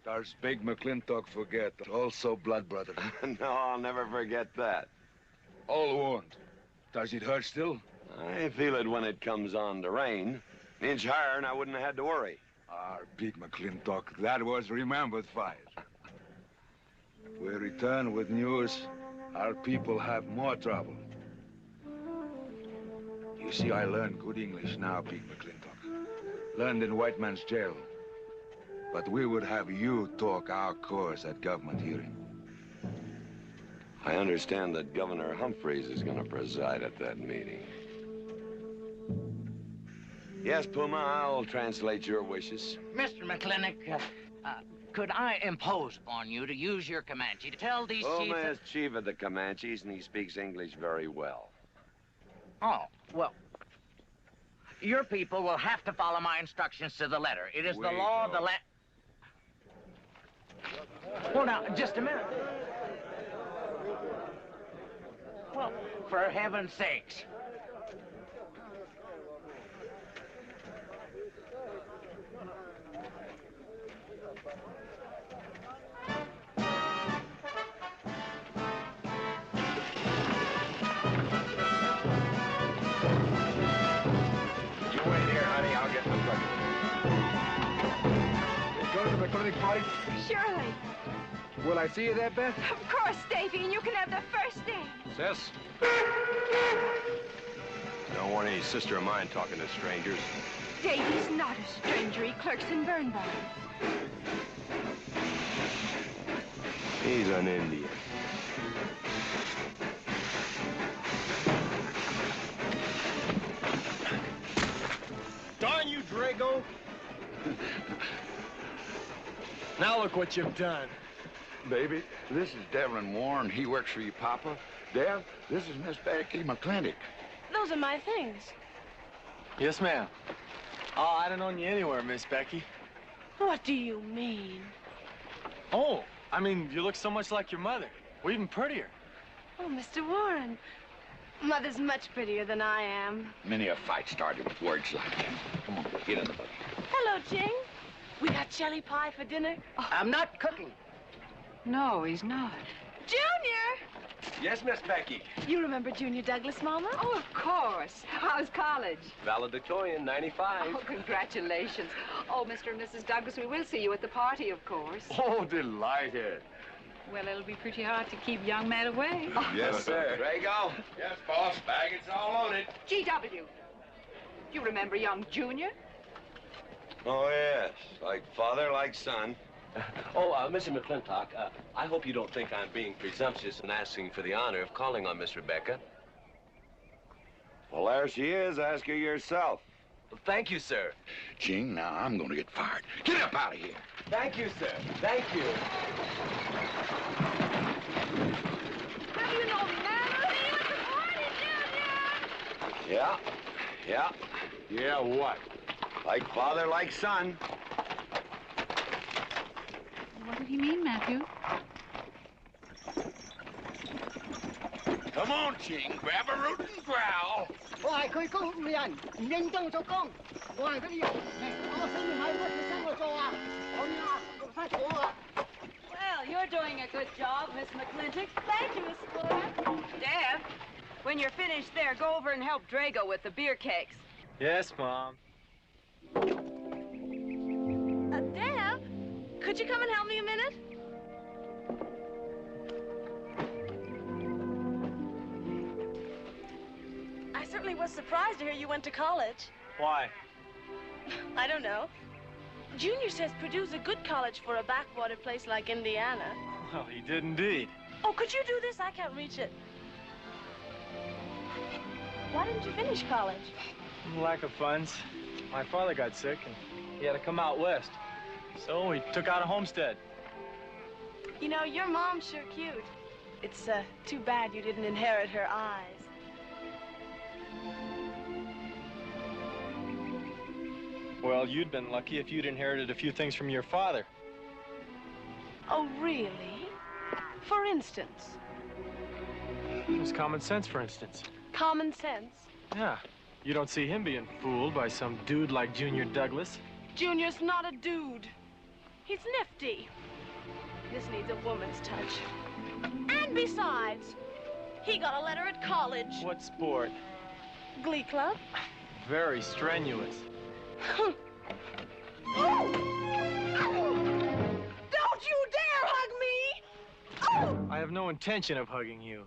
Does big McLintock forget? Also blood brother. No, I'll never forget that. All wound. Does it hurt still? I feel it when it comes on to rain. An inch higher and I wouldn't have had to worry. Our big McLintock, that was remembered fire. We return with news. Our people have more trouble. You see, I learned good English now, big McLintock. Learned in white man's jail. But we would have you talk our cause at government hearing. I understand that Governor Humphrey is going to preside at that meeting. Yes, Puma, I'll translate your wishes. Mr. McLintock, could I impose upon you to use your Comanche to tell these chiefs... Puma is chief of the Comanches, and he speaks English very well. Oh, well, your people will have to follow my instructions to the letter. It is the law of the land... Well, now, just a minute. Well, for heaven's sakes. You wait here, honey. I'll get the bucket. Go to the McLintock party? Surely. Will I see you there, Beth? Of course, Davy, and you can have the first day. Sis? Don't want any sister of mine talking to strangers. Davy's not a stranger. He clerks in Birnbaum. He's an Indian. Darn you, Drago! Now look what you've done. Baby, this is Devlin Warren. He works for you, Papa. Dev, this is Miss Becky McLintock. Those are my things. Yes, ma'am. Oh, I'd have known you anywhere, Miss Becky. What do you mean? Oh, I mean, you look so much like your mother. Well, even prettier. Oh, Mr. Warren. Mother's much prettier than I am. Many a fight started with words like that. Come on, get in the buggy. Hello, Ching. We got jelly pie for dinner. Oh. I'm not cooking. No, he's not. Junior! Yes, Miss Becky. You remember Junior Douglas, Mama? Oh, of course. How's college? Valedictorian, 95. Oh, congratulations. Oh, Mr. and Mrs. Douglas, we will see you at the party, of course. Oh, delighted. Well, it'll be pretty hard to keep young men away. Yes, sir. Drago? Yes, boss. Baggage all loaded. G.W. You remember young Junior? Oh, yes. Like father, like son. Mr. McLintock, I hope you don't think I'm being presumptuous in asking for the honor of calling on Miss Rebecca. Well, there she is. Ask her yourself. Well, thank you, sir. Ching, now I'm going to get fired. Get up out of here. Thank you, sir. Thank you. How do you know me, man? I'll see you at the party, Junior! Yeah. Yeah. Yeah, what? Like father, like son. What did he mean, Matthew? Come on, Ching. Grab a root and growl. 我係佢高人，唔認真做工。我係嗰啲人，我死唔係乜嘢生我做啊？我呀，我發火啊！ Well, you're doing a good job, Miss McLintock. Thank you, Miss Flora. Deb, when you're finished there, go over and help Drago with the beer cakes. Yes, Mom. Deb, could you come and help me a minute? I certainly was surprised to hear you went to college. Why? I don't know. Junior says Purdue's a good college for a backwater place like Indiana. Well, he did indeed. Oh, could you do this? I can't reach it. Why didn't you finish college? Lack of funds. My father got sick, and he had to come out west. So he took out a homestead. You know, your mom's sure cute. It's too bad you didn't inherit her eyes. Well, you'd been lucky if you'd inherited a few things from your father. Oh, really? For instance? It was common sense, for instance. Common sense? Yeah. You don't see him being fooled by some dude like Junior Douglas. Junior's not a dude. He's nifty. This needs a woman's touch. And besides, he got a letter at college. What sport? Glee club. Very strenuous. Don't you dare hug me! I have no intention of hugging you.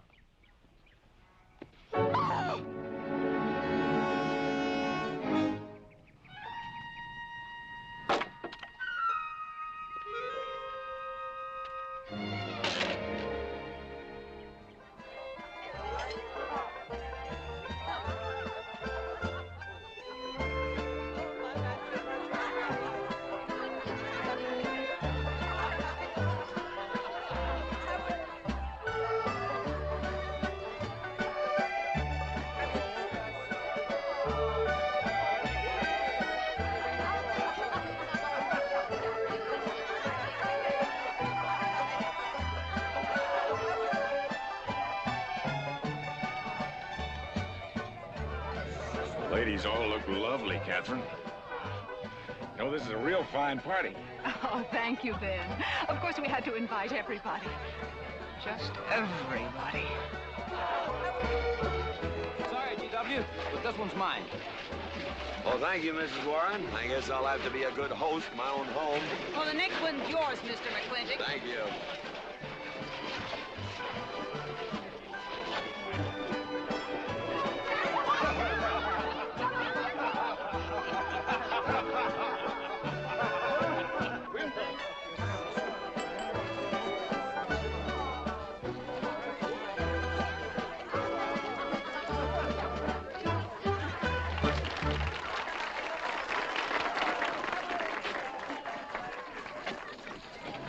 Ladies all look lovely, Catherine. You know, this is a real fine party. Oh, thank you, Ben. Of course, we had to invite everybody. Just everybody. Sorry, GW, but this one's mine. Well, thank you, Mrs. Warren. I guess I'll have to be a good host in my own home. Well, the next one's yours, Mr. McLintock. Thank you.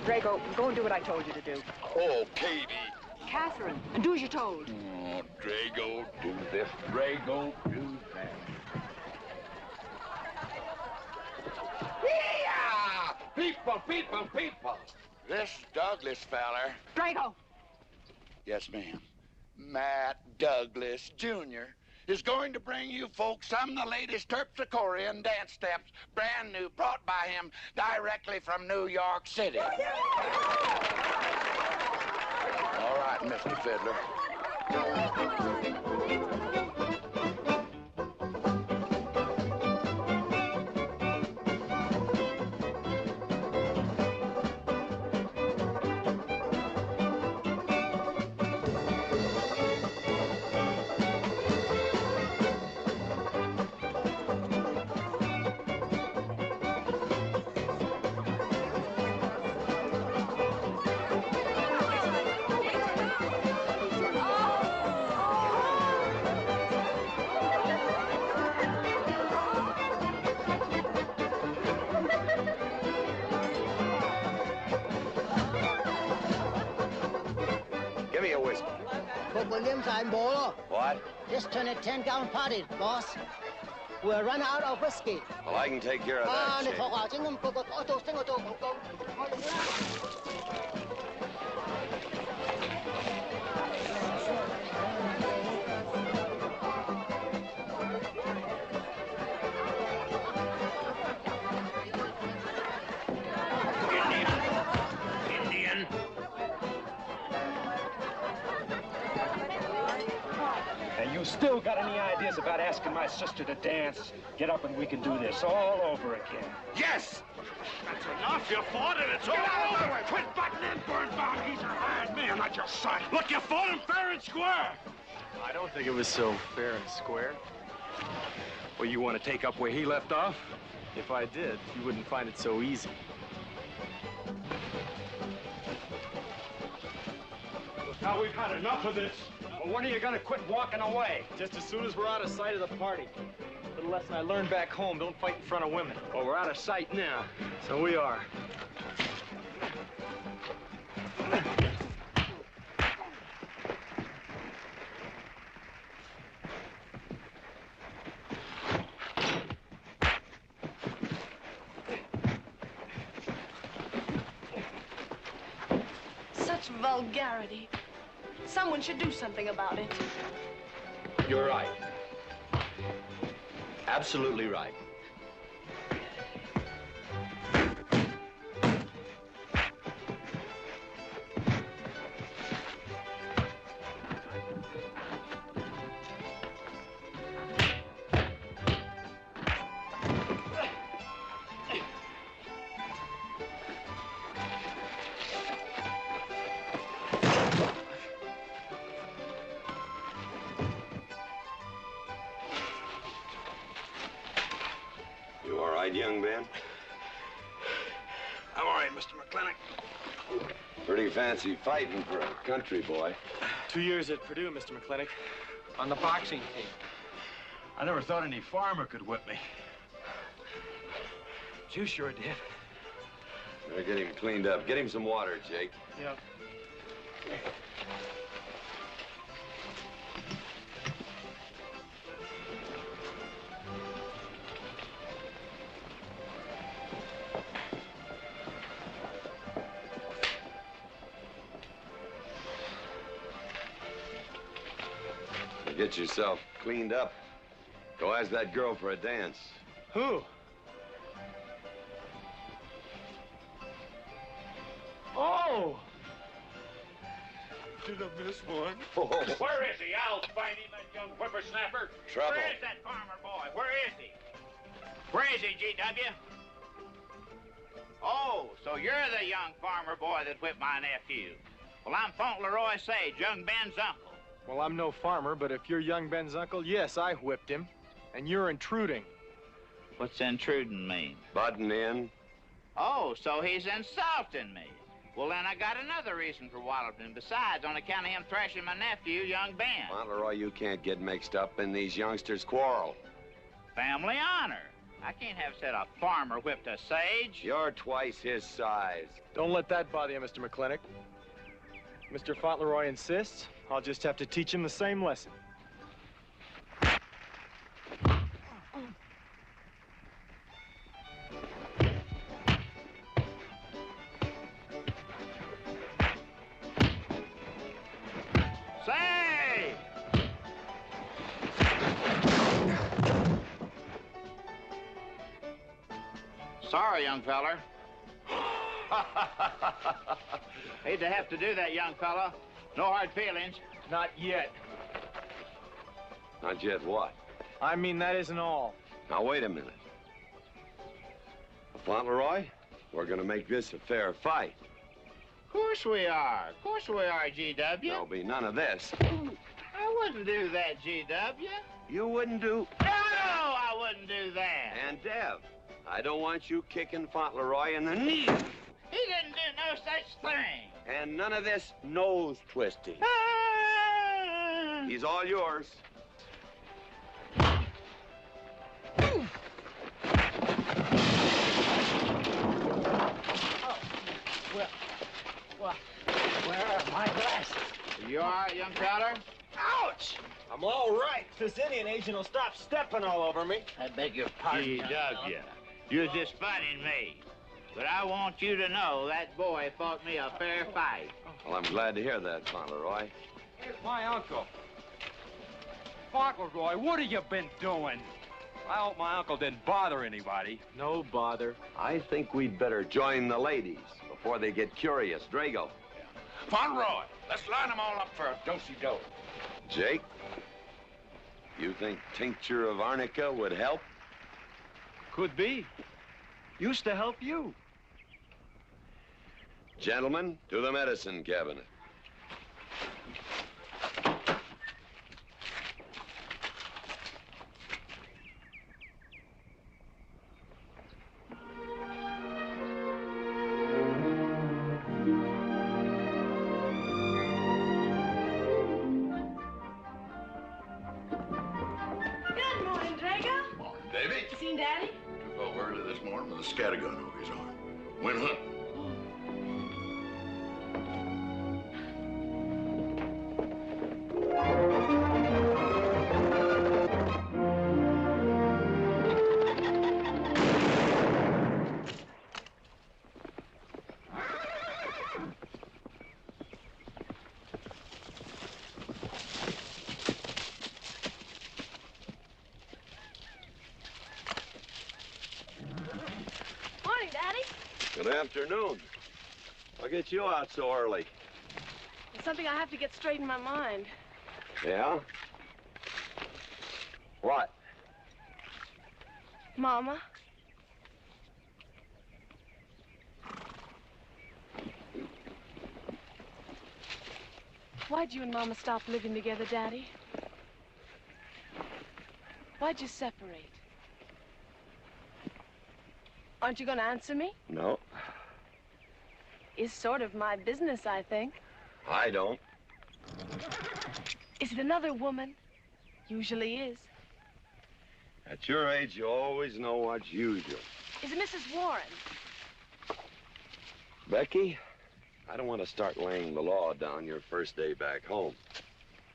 Drago, go and do what I told you to do. Oh, Katie. Catherine, do as you're told. Oh, Drago, do this. Drago, do that. Yeah! People, people, people. This Douglas feller. Drago! Yes, ma'am. Matt Douglas, Jr. is going to bring you folks some of the latest terpsichorean dance steps, brand new, brought by him directly from New York City. All right, Mr. Fiddler. What? Just turn a 10-gallon party, boss. We'll run out of whiskey. Well, I can take care of that, Shake. Indian. And you still got any ideas about asking my sister to dance? Get up and we can do this all over again. Yes! That's enough. You fought and it's all over. Quit butting in, Birnbaum. He's a hired man, not your son. Look, you fought him fair and square. I don't think it was so fair and square. Well, you want to take up where he left off? If I did, you wouldn't find it so easy. Now we've had enough of this. Well, when are you gonna quit walking away? Just as soon as we're out of sight of the party. A little lesson I learned back home, don't fight in front of women. Well, we're out of sight now. So we are. Such vulgarity. Someone should do something about it. You're right. Absolutely right. Young man? I'm all right, Mr. McLintock. Pretty fancy fighting for a country boy. 2 years at Purdue, Mr. McLintock, on the boxing team. I never thought any farmer could whip me. But you sure did. Better get him cleaned up. Get him some water, Jake. Yep. Get yourself cleaned up. Go ask that girl for a dance. Who? Oh! Did I miss one? Oh. Where is he? I'll find him, that young whippersnapper. Trouble. Where is that farmer boy? Where is he? Where is he, G.W.? Oh, so you're the young farmer boy that whipped my nephew. Well, I'm Fauntleroy Sage, young Ben's uncle. Well, I'm no farmer, but if you're young Ben's uncle, yes, I whipped him. And you're intruding. What's intruding mean? Butting in. Oh, so he's insulting me. Well, then I got another reason for walloping him. Besides, on account of him thrashing my nephew, young Ben. Fauntleroy, you can't get mixed up in these youngsters' quarrel. Family honor. I can't have said a farmer whipped a sage. You're twice his size. Don't let that bother you, Mr. McLintock. Mr. Fauntleroy insists. I'll just have to teach him the same lesson. Say! Sorry, young feller. Hate to have to do that, young fella. No hard feelings. Not yet. Not yet what? I mean, that isn't all. Now, wait a minute. Fauntleroy, we're gonna make this a fair fight. Of course we are. Of course we are, G.W. There'll be none of this. I wouldn't do that, G.W. You wouldn't do... No, I wouldn't do that. And Dev, I don't want you kicking Fauntleroy in the knee. He didn't do no such thing. And none of this nose twisting. He's all yours. Well, where are my glasses? You all right, young feller? Ouch! I'm all right. This Indian agent will stop stepping all over me. I beg your pardon. G.W. You're just funning me. But I want you to know that boy fought me a fair fight. Well, I'm glad to hear that, Fauntleroy. Here's my uncle. Fauntleroy, what have you been doing? I hope my uncle didn't bother anybody. No bother. I think we'd better join the ladies before they get curious. Drago. Fauntleroy, let's line them all up for a do-si-do. Jake, you think tincture of arnica would help? Could be. Used to help you. Gentlemen, to the medicine cabinet. Good morning, Drago. Morning, Davy. You seen Daddy? Took over early this morning with a scattergun over his arm. Went hunting. Daddy? Good afternoon. What gets you out so early? There's something I have to get straight in my mind. Yeah? What? Mama? Why'd you and Mama stop living together, Daddy? Why'd you separate? Aren't you going to answer me? No, It's sort of my business, I think. I don't. Is it another woman? Usually is. At your age, you always know what's usual. Is it Mrs. Warren? Becky, I don't want to start laying the law down your first day back home.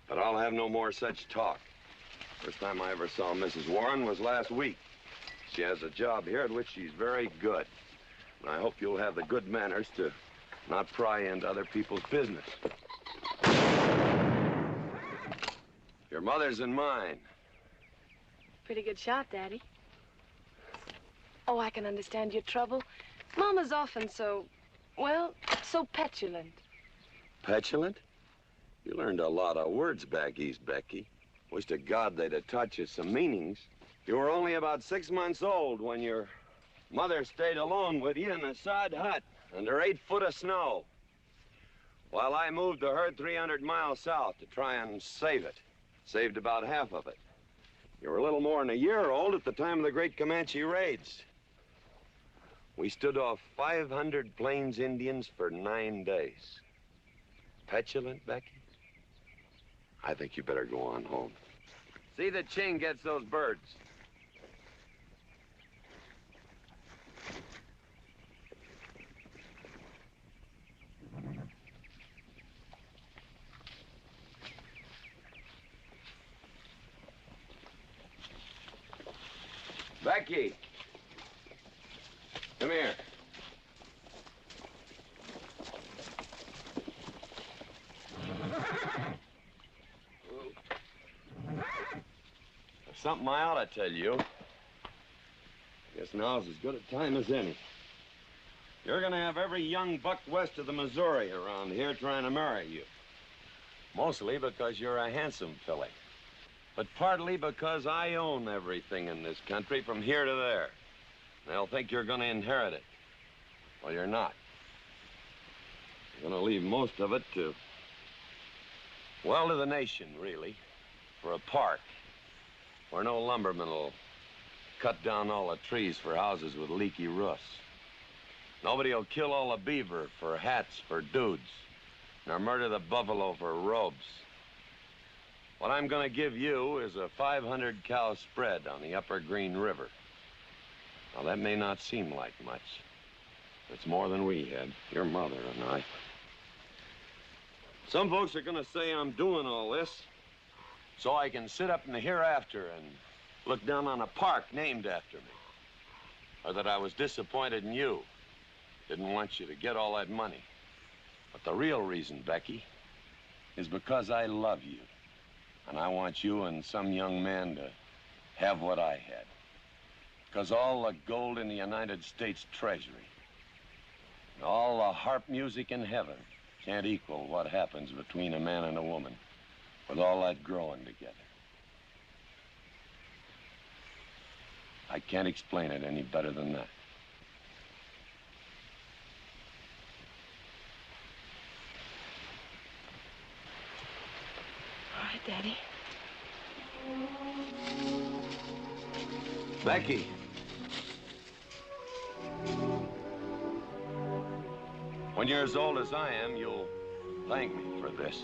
But I'll have no more such talk. First time I ever saw Mrs. Warren was last week. She has a job here at which she's very good. And I hope you'll have the good manners to not pry into other people's business. Your mother's and mine. Pretty good shot, Daddy. Oh, I can understand your trouble. Mama's often so, well, so petulant. Petulant? You learned a lot of words back east, Becky. Wish to God they'd have taught you some meanings. You were only about 6 months old when your mother stayed alone with you in a sod hut under 8 foot of snow, while I moved the herd 300 miles south to try and save it. Saved about half of it. You were a little more than a year old at the time of the great Comanche raids. We stood off 500 Plains Indians for 9 days. Petulant, Becky? I think you better go on home. See that Ching gets those birds. Becky, come here. There's something I ought to tell you. I guess now's as good a time as any. You're gonna have every young buck west of the Missouri around here trying to marry you. Mostly because you're a handsome filly. But partly because I own everything in this country from here to there. They'll think you're gonna inherit it. Well, you're not. You're gonna leave most of it to, well, to the nation, really. For a park where no lumberman will cut down all the trees for houses with leaky roofs. Nobody will kill all the beaver for hats for dudes, nor murder the buffalo for robes. What I'm gonna give you is a 500 cow spread on the upper Green River. Now, that may not seem like much. It's more than we had, your mother and I. Some folks are gonna say I'm doing all this so I can sit up in the hereafter and look down on a park named after me. Or that I was disappointed in you. Didn't want you to get all that money. But the real reason, Becky, is because I love you. And I want you and some young man to have what I had. Because all the gold in the United States Treasury and all the harp music in heaven can't equal what happens between a man and a woman with all that growing together. I can't explain it any better than that. All right, Daddy. Becky. When you're as old as I am, you'll thank me for this.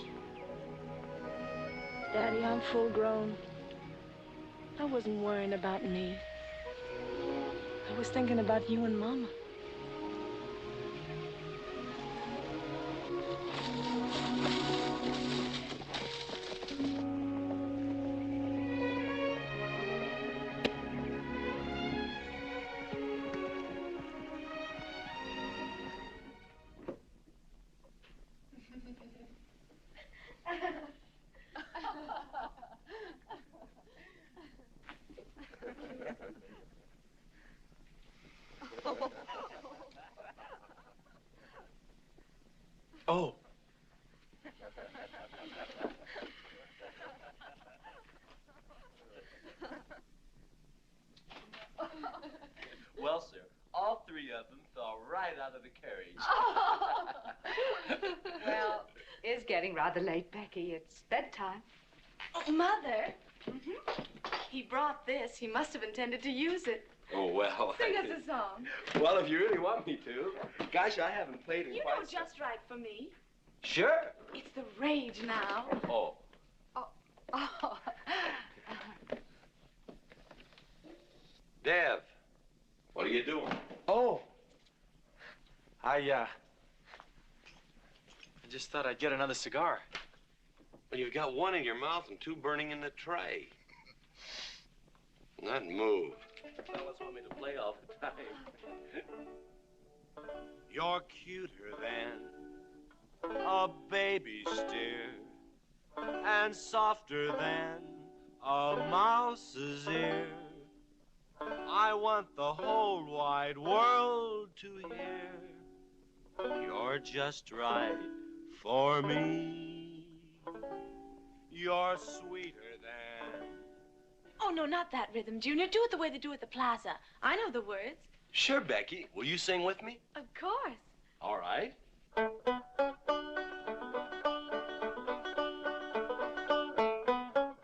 Daddy, I'm full grown. I wasn't worrying about me. I was thinking about you and Mama. Well, sir, all three of them fell right out of the carriage. Oh. Well, it's getting rather late, Becky. It's bedtime. Oh, Mother. Mm-hmm. He brought this. He must have intended to use it. Oh, well. Sing us a song. Well, if you really want me to. Gosh, I haven't played in You quite know just right for me. Sure. It's the rage now. Oh. Oh. Dev, what are you doing? Oh. I just thought I'd get another cigar. Well, you've got one in your mouth and two burning in the tray. Not move. Fellas want me to play all the time. You're cuter than a baby steer, and softer than a mouse's ear. I want the whole wide world to hear. You're just right for me. You're sweeter than... Oh, no, not that rhythm, Junior. Do it the way they do at the plaza. I know the words. Sure, Becky. Will you sing with me? Of course. All right.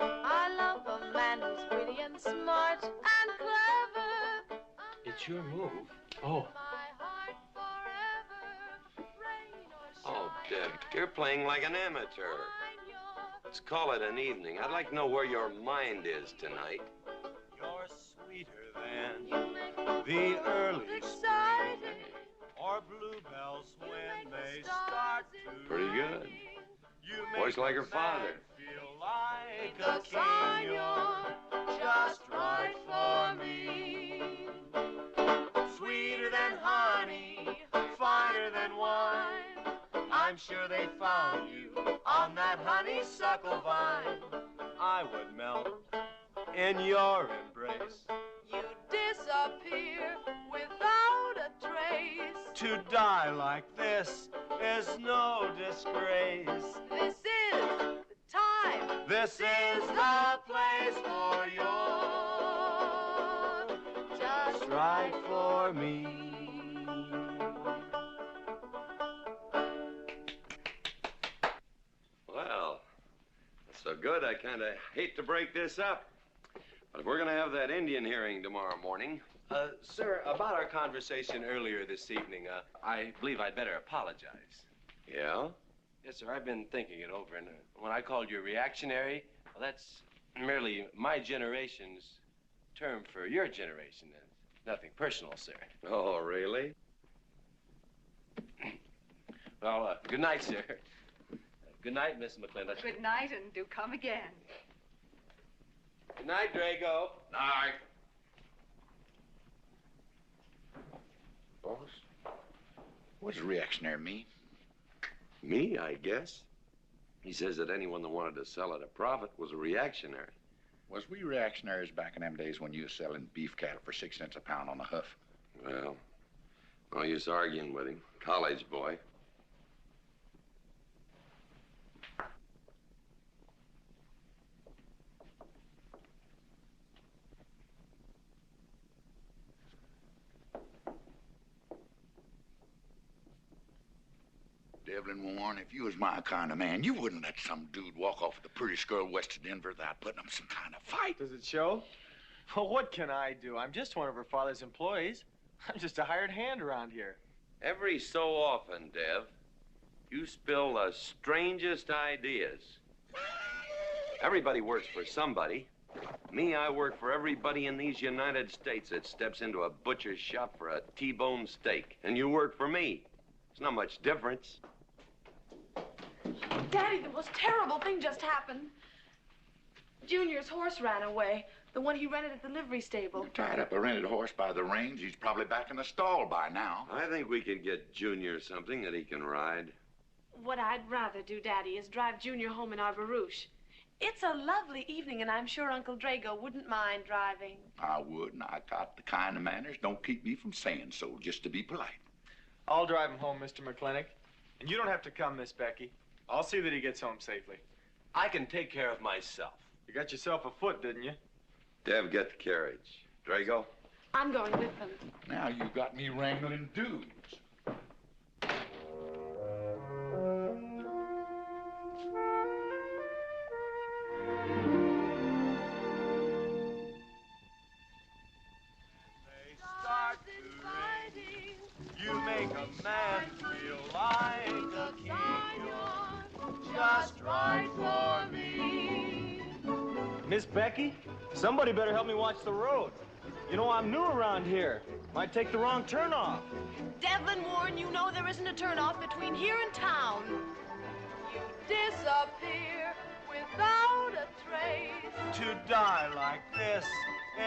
I love a man who's witty and smart and clever. It's your move. Oh. Oh, Dev, you're playing like an amateur. Let's call it an evening. I'd like to know where your mind is tonight. You're sweeter than the early spring, or bluebells when they start to Pretty good. Voice like her father. feel like a king. You're just right for me. Sweeter than honey, finer than wine. I'm sure they found you on that honeysuckle vine. I would melt in your embrace. You disappear without a trace. To die like this is no disgrace. This is the time. This is the place for you. Just Right for me. Well, that's so good, I kind of hate to break this up. But if we're going to have that Indian hearing tomorrow morning... Sir, about our conversation earlier this evening, I believe I'd better apologize. Yeah? Yes, sir, I've been thinking it over, and when I called you reactionary, well, that's merely my generation's term for your generation. Nothing personal, sir. Oh, really? Well, good night, sir. Good night, Miss McLintock. Good night, and do come again. Good night, Drago. Night. Boss, what does reactionary mean? Me, I guess. He says that anyone that wanted to sell at a profit was a reactionary. Was we reactionaries back in them days when you was selling beef cattle for 6 cents a pound on the hoof? Well, no use arguing with him. College boy. Devlin Warren, if you was my kind of man, you wouldn't let some dude walk off with the prettiest girl west of Denver without putting up some kind of fight. Does it show? Well, what can I do? I'm just one of her father's employees. I'm just a hired hand around here. Every so often, Dev, you spill the strangest ideas. Everybody works for somebody. Me, I work for everybody in these United States that steps into a butcher's shop for a T-bone steak. And you work for me. It's not much difference. Daddy, the most terrible thing just happened. Junior's horse ran away. The one he rented at the livery stable. Tied up a rented horse by the reins. He's probably back in the stall by now. I think we could get Junior something that he can ride. What I'd rather do, Daddy, is drive Junior home in our barouche. It's a lovely evening, and I'm sure Uncle Drago wouldn't mind driving. I would, and I got the kind of manners don't keep me from saying so, just to be polite. I'll drive him home, Mr. McLintock. And you don't have to come, Miss Becky. I'll see that he gets home safely. I can take care of myself. You got yourself a foot, didn't you? Dev, get the carriage. Drago, I'm going with them. Now you got me wrangling dudes. You make a man feel like a king. You're just right for me. Miss Becky, somebody better help me watch the road. You know, I'm new around here. Might take the wrong turn off. Devlin Warren, you know there isn't a turnoff between here and town. You disappear without a trace. To die like this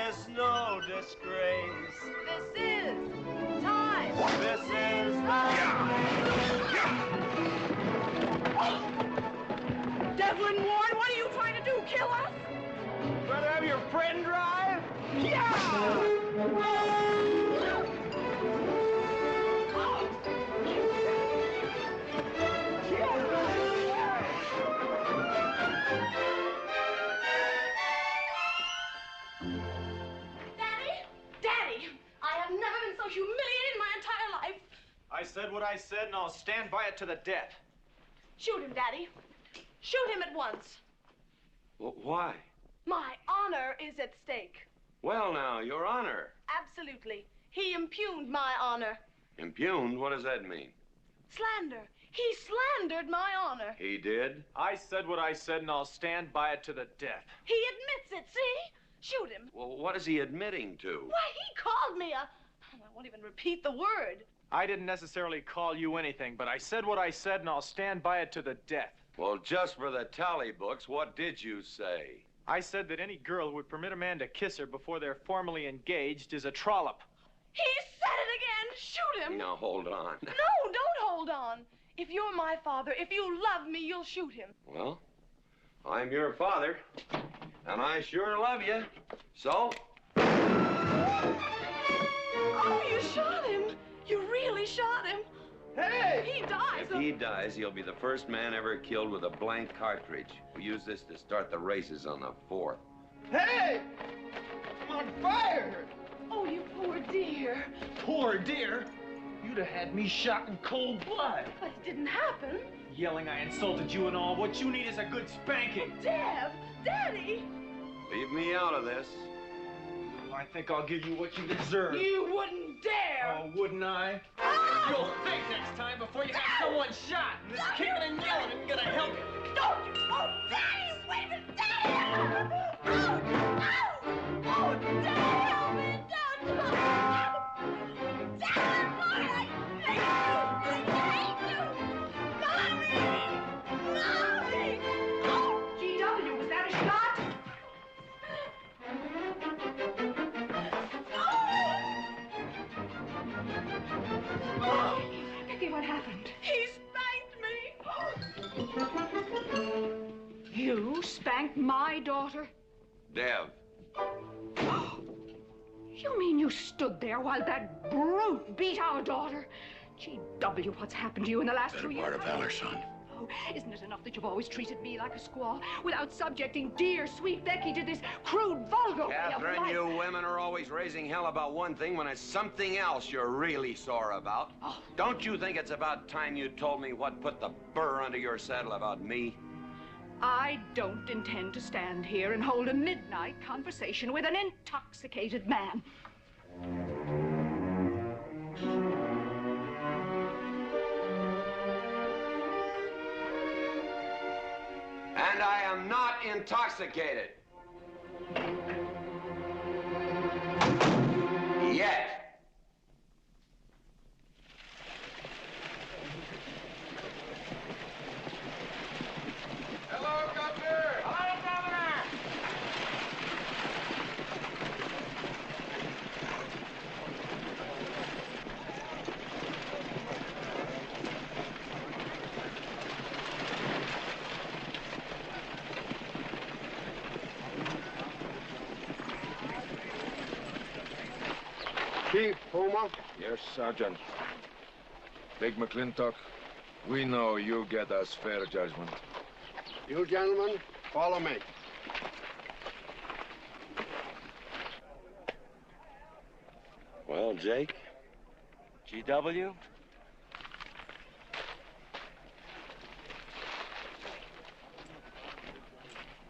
is no disgrace. This is time. This is Devlin Warren, what are you trying to do? Kill us? Rather have your friend drive? Yeah! Humiliated my entire life. I said what I said, and I'll stand by it to the death. Shoot him, Daddy. Shoot him at once. Well, why? My honor is at stake. Well, now, Your Honor. Absolutely. He impugned my honor. Impugned? What does that mean? Slander. He slandered my honor. He did? I said what I said, and I'll stand by it to the death. He admits it, see? Shoot him. Well, what is he admitting to? Why, he called me a... I won't even repeat the word. I didn't necessarily call you anything, but I said what I said, and I'll stand by it to the death. Well, just for the tally books, what did you say? I said that any girl who would permit a man to kiss her before they're formally engaged is a trollop. He said it again! Shoot him! Now, hold on. No, don't hold on. If you're my father, if you love me, you'll shoot him. Well, I'm your father, and I sure love you. So? Oh, you shot him! You really shot him! Hey! He dies. If he dies, he'll be the first man ever killed with a blank cartridge. We use this to start the races on the 4th. Hey! I'm on fire! Oh, you poor dear. Poor dear? You'd have had me shot in cold blood. But it didn't happen. Yelling I insulted you and all. What you need is a good spanking. Dev! Daddy! Leave me out of this. I think I'll give you what you deserve. You wouldn't dare! Oh, wouldn't I? Ah! You'll think next time before you have someone shot. And this kicking and yelling isn't gonna help you. Don't you! Oh, Daddy! Wait a minute! Daddy! Oh, Daddy, help me! Don't! Daddy, Lord, I hate you! Mommy! Mommy! Oh, GW, was that a shot? Oh, Becky, what happened? He spanked me! You spanked my daughter? Dev. You mean you stood there while that brute beat our daughter? GW, what's happened to you in the last 2 years? Better part of valor, son. Oh, isn't it enough that you've always treated me like a squaw without subjecting dear, sweet Becky to this crude, vulgar way of Catherine, life? you women are always raising hell about one thing when it's something else you're really sore about. Oh. Don't you think it's about time you told me what put the burr under your saddle about me? I don't intend to stand here and hold a midnight conversation with an intoxicated man. And I am not intoxicated. Yet. Hello, Governor! Hello, Governor! Chief, Puma? Yes, Sergeant. Big McLintock, we know you get us fair judgment. You gentlemen, follow me. Well, Jake? GW?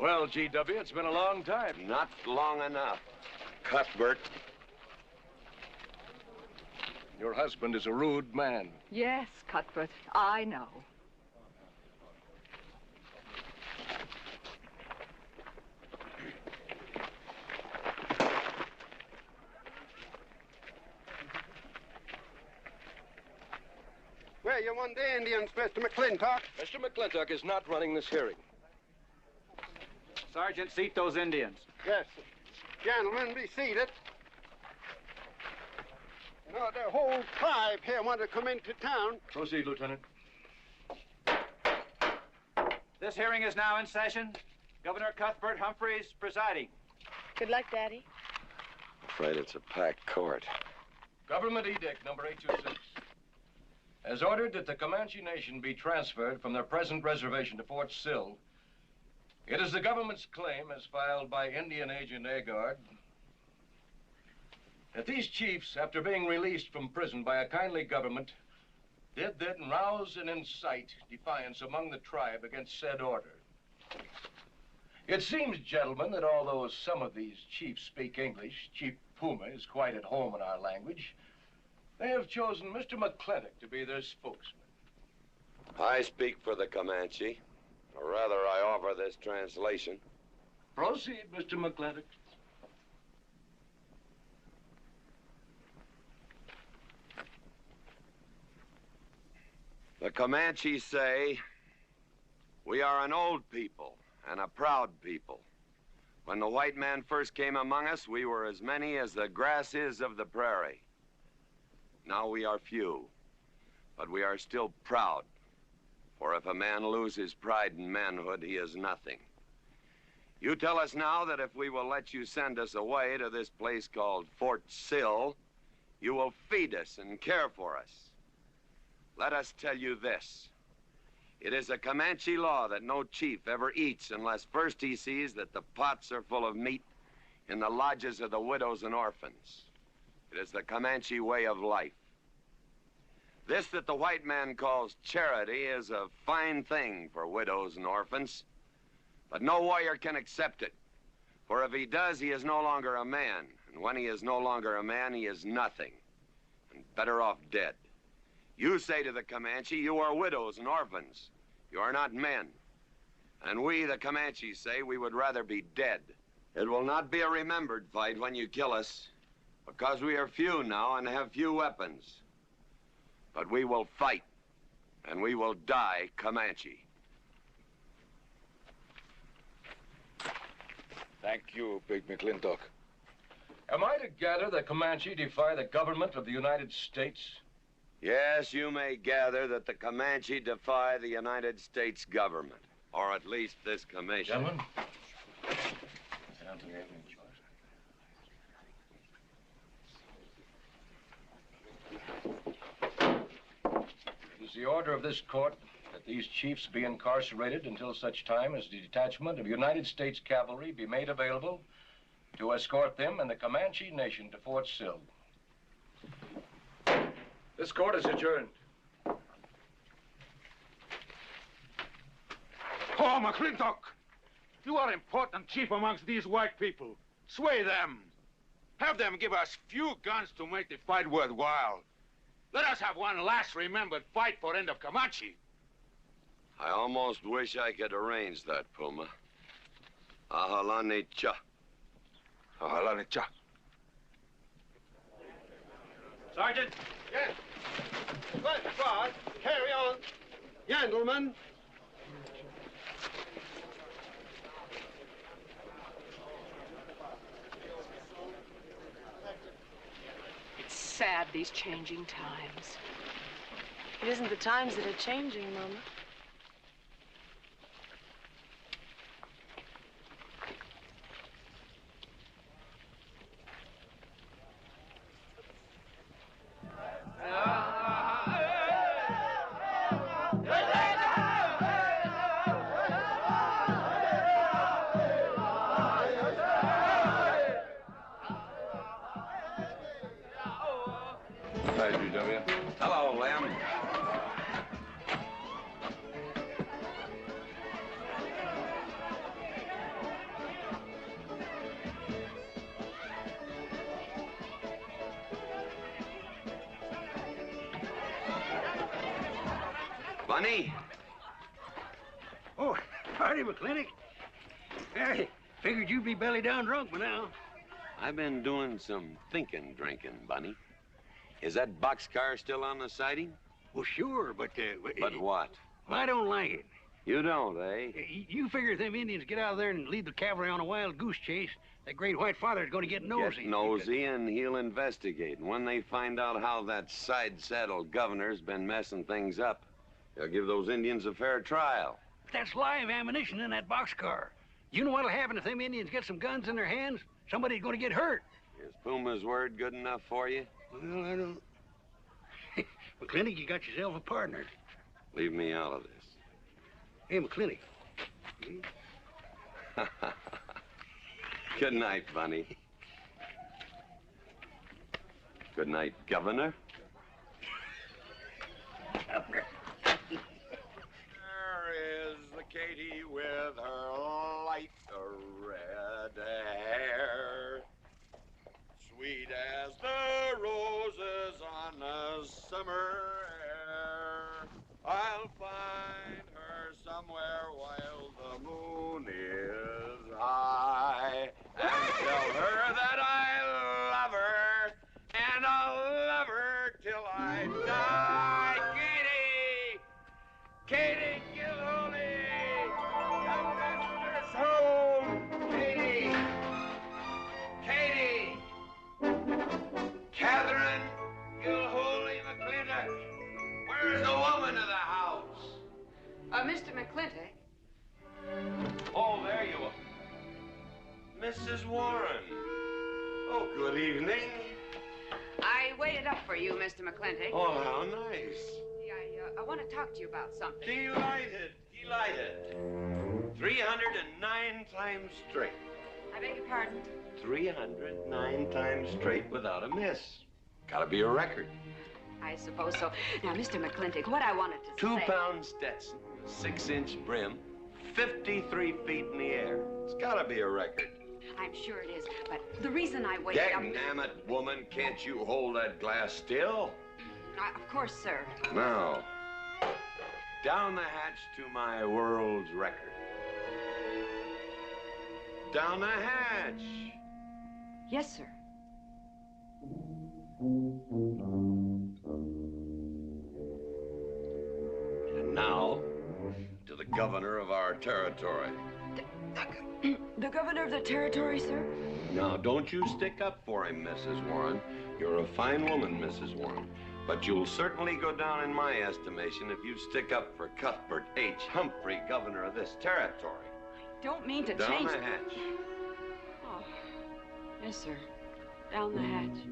Well, GW, it's been a long time. Not long enough. Cuthbert. Your husband is a rude man. Yes, Cuthbert, I know. Where you want the Indians, Mr. McLintock? Mr. McLintock is not running this hearing. Sergeant, seat those Indians. Yes. Gentlemen, be seated. You know, the whole tribe here want to come into town. Proceed, Lieutenant. This hearing is now in session. Governor Cuthbert Humphrey is presiding. Good luck, Daddy. Afraid it's a packed court. Government Edict number 826 has ordered that the Comanche Nation be transferred from their present reservation to Fort Sill. It is the government's claim, as filed by Indian Agent Agard, that these chiefs, after being released from prison by a kindly government, did then rouse and incite defiance among the tribe against said order. It seems, gentlemen, that although some of these chiefs speak English, Chief Puma is quite at home in our language, they have chosen Mr. McLintock to be their spokesman. I speak for the Comanche. Or rather, I offer this translation. Proceed, Mr. McLintock. The Comanche say, we are an old people and a proud people. When the white man first came among us, we were as many as the grass is of the prairie. Now we are few, but we are still proud. For if a man loses pride in manhood, he is nothing. You tell us now that if we will let you send us away to this place called Fort Sill, you will feed us and care for us. Let us tell you this. It is a Comanche law that no chief ever eats unless first he sees that the pots are full of meat in the lodges of the widows and orphans. It is the Comanche way of life. This that the white man calls charity is a fine thing for widows and orphans, but no warrior can accept it. For if he does, he is no longer a man. And when he is no longer a man, he is nothing, and better off dead. You say to the Comanche, you are widows and orphans. You are not men. And we, the Comanche, say we would rather be dead. It will not be a remembered fight when you kill us, because we are few now and have few weapons. But we will fight, and we will die Comanche. Thank you, Big McLintock. Am I to gather that Comanche defy the government of the United States? Yes, you may gather that the Comanche defy the United States government, or at least this commission. Gentlemen, it is the order of this court that these chiefs be incarcerated until such time as the detachment of United States cavalry be made available to escort them and the Comanche Nation to Fort Sill. This court is adjourned. Oh, McLintock! You are important chief amongst these white people. Sway them. Have them give us few guns to make the fight worthwhile. Let us have one last remembered fight for end of Comanche. I almost wish I could arrange that, Puma. Ahalani cha. Ahalani cha. Sergeant. Yes. Let's start. Carry on. Gentlemen. It's sad, these changing times. It isn't the times that are changing, Mama. GW. Hello, Lem. Bunny? Oh, howdy, McLintock. I figured you'd be belly down drunk by now. I've been doing some drinking, Bunny. Is that boxcar still on the siding? Well, sure, but... But what? Well, I don't like it. You don't, eh? You figure if them Indians get out there and lead the cavalry on a wild goose chase, that great white father's going to get nosy. Get nosy, and he'll investigate. And when they find out how that side-saddle governor's been messing things up, they'll give those Indians a fair trial. That's live ammunition in that boxcar. You know what'll happen if them Indians get some guns in their hands? Somebody's going to get hurt. Is Puma's word good enough for you? Well, I don't... McLintock, you got yourself a partner. Leave me out of this. Hey, McLintock. Good night, Bunny. Good night, Governor. There is the Katie with her light red hair, sweet as the roses on a summer air. I'll find her somewhere while the moon is high and tell her that I love her, and I'll love her till I die. Katie Gilhooly, come rest home. Katie, Catherine Gilhooly McLintock, where's the woman of the house? Mr. McLintock. Oh, there you are. Mrs. Warren. Oh, good evening. I waited up for you, Mr. McLintock. Oh, how nice. I want to talk to you about something. Delighted. 309 times straight. I beg your pardon? 309 times straight without a miss. Gotta be a record. I suppose so. Now, Mr. McLintock, what I wanted to say... 2-pound Stetson, 6-inch brim, 53 feet in the air. It's gotta be a record. I'm sure it is, but the reason I waited up... Dagnammit, woman, can't you hold that glass still? Of course, sir. Now, down the hatch to my world's record. Down the hatch. Yes, sir. And now, to the governor of our territory. The governor of the territory, sir? Now, don't you stick up for him, Mrs. Warren. You're a fine woman, Mrs. Warren. But you'll certainly go down in my estimation if you stick up for Cuthbert H. Humphrey, governor of this territory. I don't mean to down change... the hatch. Oh, yes, sir. Down the hatch.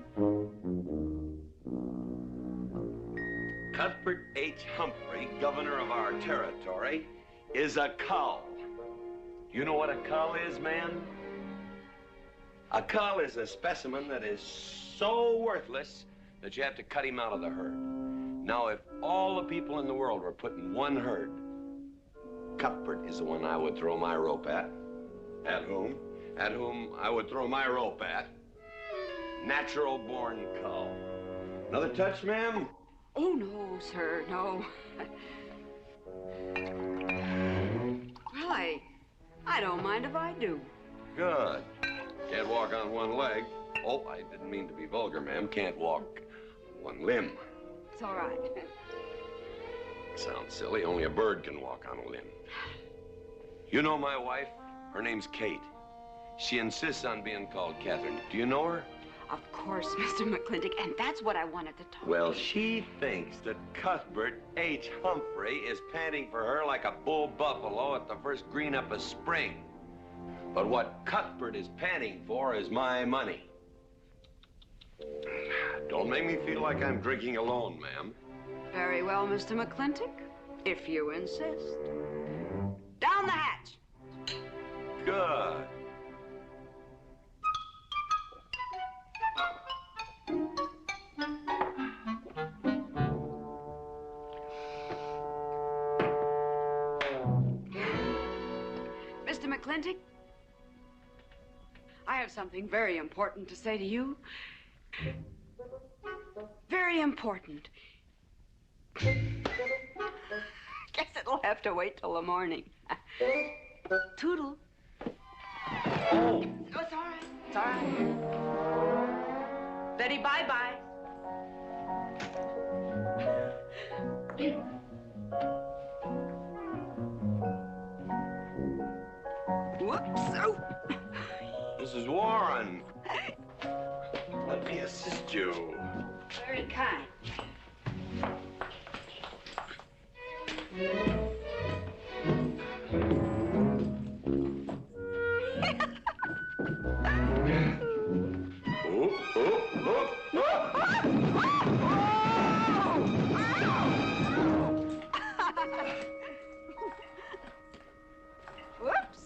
Cuthbert H. Humphrey, governor of our territory, is a cull. You know what a cull is, man? A cull is a specimen that is so worthless that you have to cut him out of the herd. Now, if all the people in the world were put in one herd, Cuthbert is the one I would throw my rope at. At whom I would throw my rope at. Natural-born cull. Another touch, ma'am? Oh, no, sir, no. Well, I don't mind if I do. Good. Can't walk on one leg. Oh, I didn't mean to be vulgar, ma'am. Can't walk one limb. It's all right. Sounds silly. Only a bird can walk on a limb. You know my wife? Her name's Kate. She insists on being called Catherine. Do you know her? Of course, Mr. McLintock, and that's what I wanted to talk Well, to you. she thinks that Cuthbert H. Humphrey is panting for her like a bull buffalo at the first green up of spring. But what Cuthbert is panting for is my money. Don't make me feel like I'm drinking alone, ma'am. Very well, Mr. McLintock, if you insist. Down the hatch. Good. McLintock, I have something very important to say to you. Very important. Guess it'll have to wait till the morning. Toodle. Oh, it's all right. It's all right. Betty, bye-bye. Whoops. Oh. Mrs. Warren. Let me assist you. Very kind. Whoops.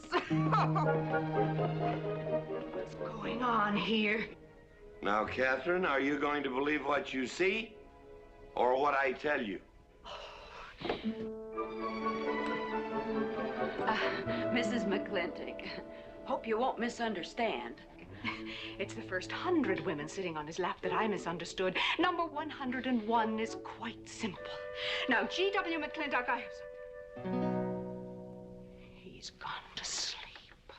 What's going on here? Now, Catherine, are you going to believe what you see or what I tell you? Mrs. McLintock, hope you won't misunderstand. It's the first 100 women sitting on his lap that I misunderstood. Number 101 is quite simple. Now, G.W. McLintock, I have something. He's gone to sleep.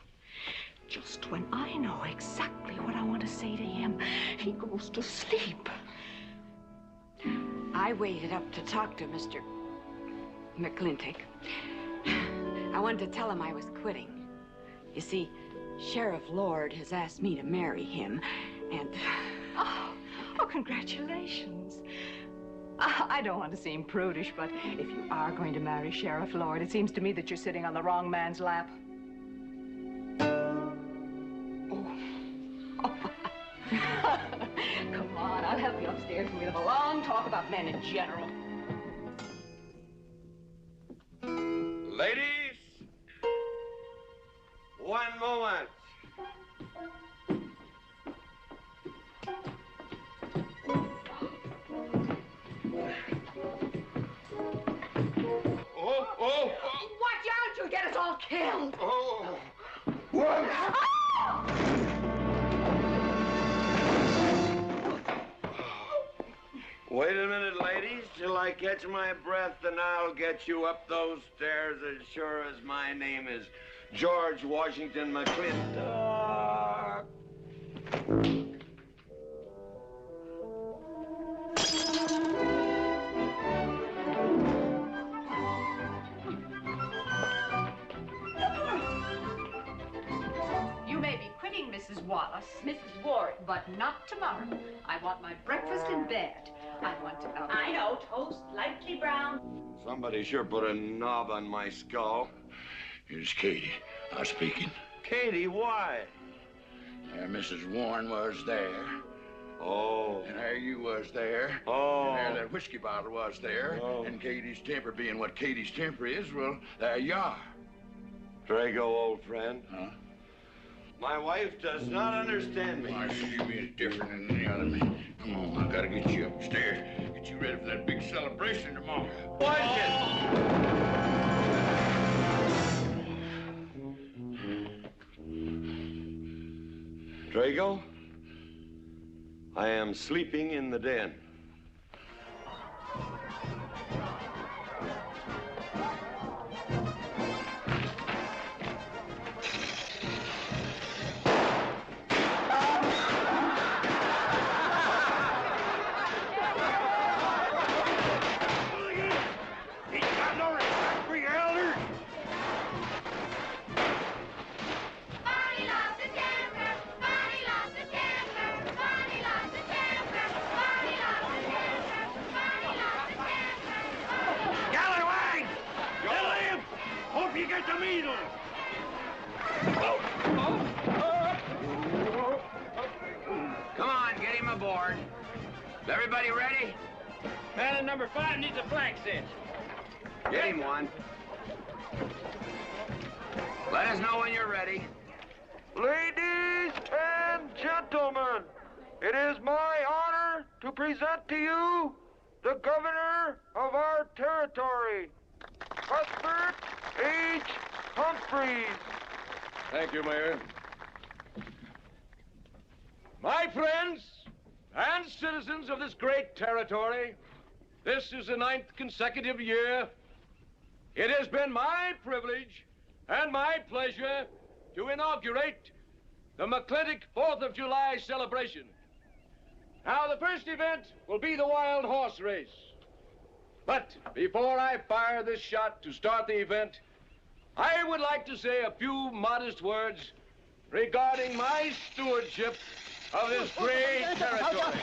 Just when I know exactly what I want to say to him, he goes to sleep. I waited up to talk to Mr. McLintock. I wanted to tell him I was quitting. You see, Sheriff Lord has asked me to marry him, and... Oh, congratulations. I don't want to seem prudish, but if you are going to marry Sheriff Lord, it seems to me that you're sitting on the wrong man's lap. Come on, I'll help you upstairs and we'll have a long talk about men in general. Ladies, one moment. Oh! Watch out, you'll get us all killed! Oh! What? Wait a minute, ladies, till I catch my breath, and I'll get you up those stairs as sure as my name is George Washington McLintock. You may be quitting, Mrs. Wallace, Mrs. Ward, but not tomorrow. I want my breakfast in bed. I want to... I know, toast, lightly brown. Somebody sure put a knob on my skull. Here's Katie. I was speaking. Katie, why? Mrs. Warren was there. Oh. And there you was there. Oh. And there that whiskey bottle was there. Oh. And Katie's temper being what Katie's temper is, well, there you are. Drago, old friend. Huh? My wife does not understand me. Why, she means different than any other man. Come on, I gotta get you upstairs. Get you ready for that big celebration tomorrow. What? Drago, I am sleeping in the den. Come on, get him aboard. Is everybody ready? Man in number 5 needs a flank cinch. Get him one. Let us know when you're ready. Ladies and gentlemen, it is my honor to present to you the governor of our territory, Cuthbert H. Humphrey. Thank you, Mayor. My friends and citizens of this great territory, this is the 9th consecutive year. It has been my privilege and my pleasure to inaugurate the McLintock 4th of July celebration. Now, the first event will be the wild horse race. But before I fire this shot to start the event, I would like to say a few modest words regarding my stewardship of this great territory.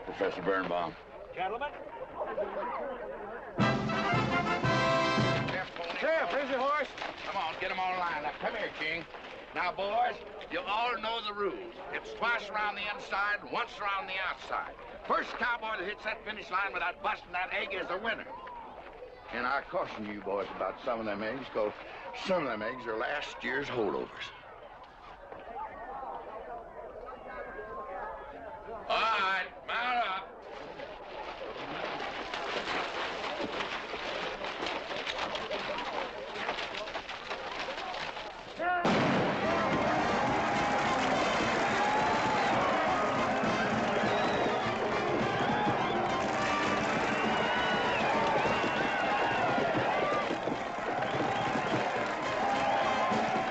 Professor Birnbaum. Gentlemen. Sheriff, here's your horse. Come on, get them all lined up. Come here, King. Now, boys, you all know the rules. It's twice around the inside, once around the outside. First cowboy that hits that finish line without busting that egg is the winner. And I caution you boys about some of them eggs, because some of them eggs are last year's holdovers. All right, mount up.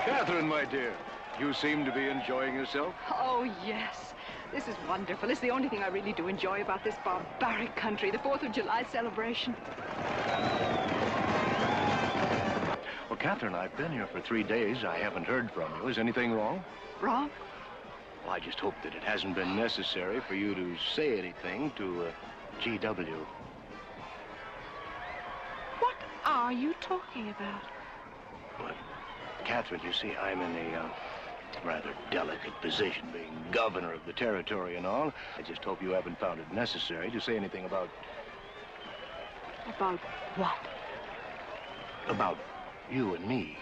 Catherine, my dear, you seem to be enjoying yourself. Oh, yes. This is wonderful. It's the only thing I really do enjoy about this barbaric country, the 4th of July celebration. Well, Catherine, I've been here for 3 days. I haven't heard from you. Is anything wrong? Wrong? Well, I just hope that it hasn't been necessary for you to say anything to G.W. What are you talking about? Well, Catherine, you see, I'm in a rather delicate position, being governor of the territory and all. I just hope you haven't found it necessary to say anything about... About what? About you and me.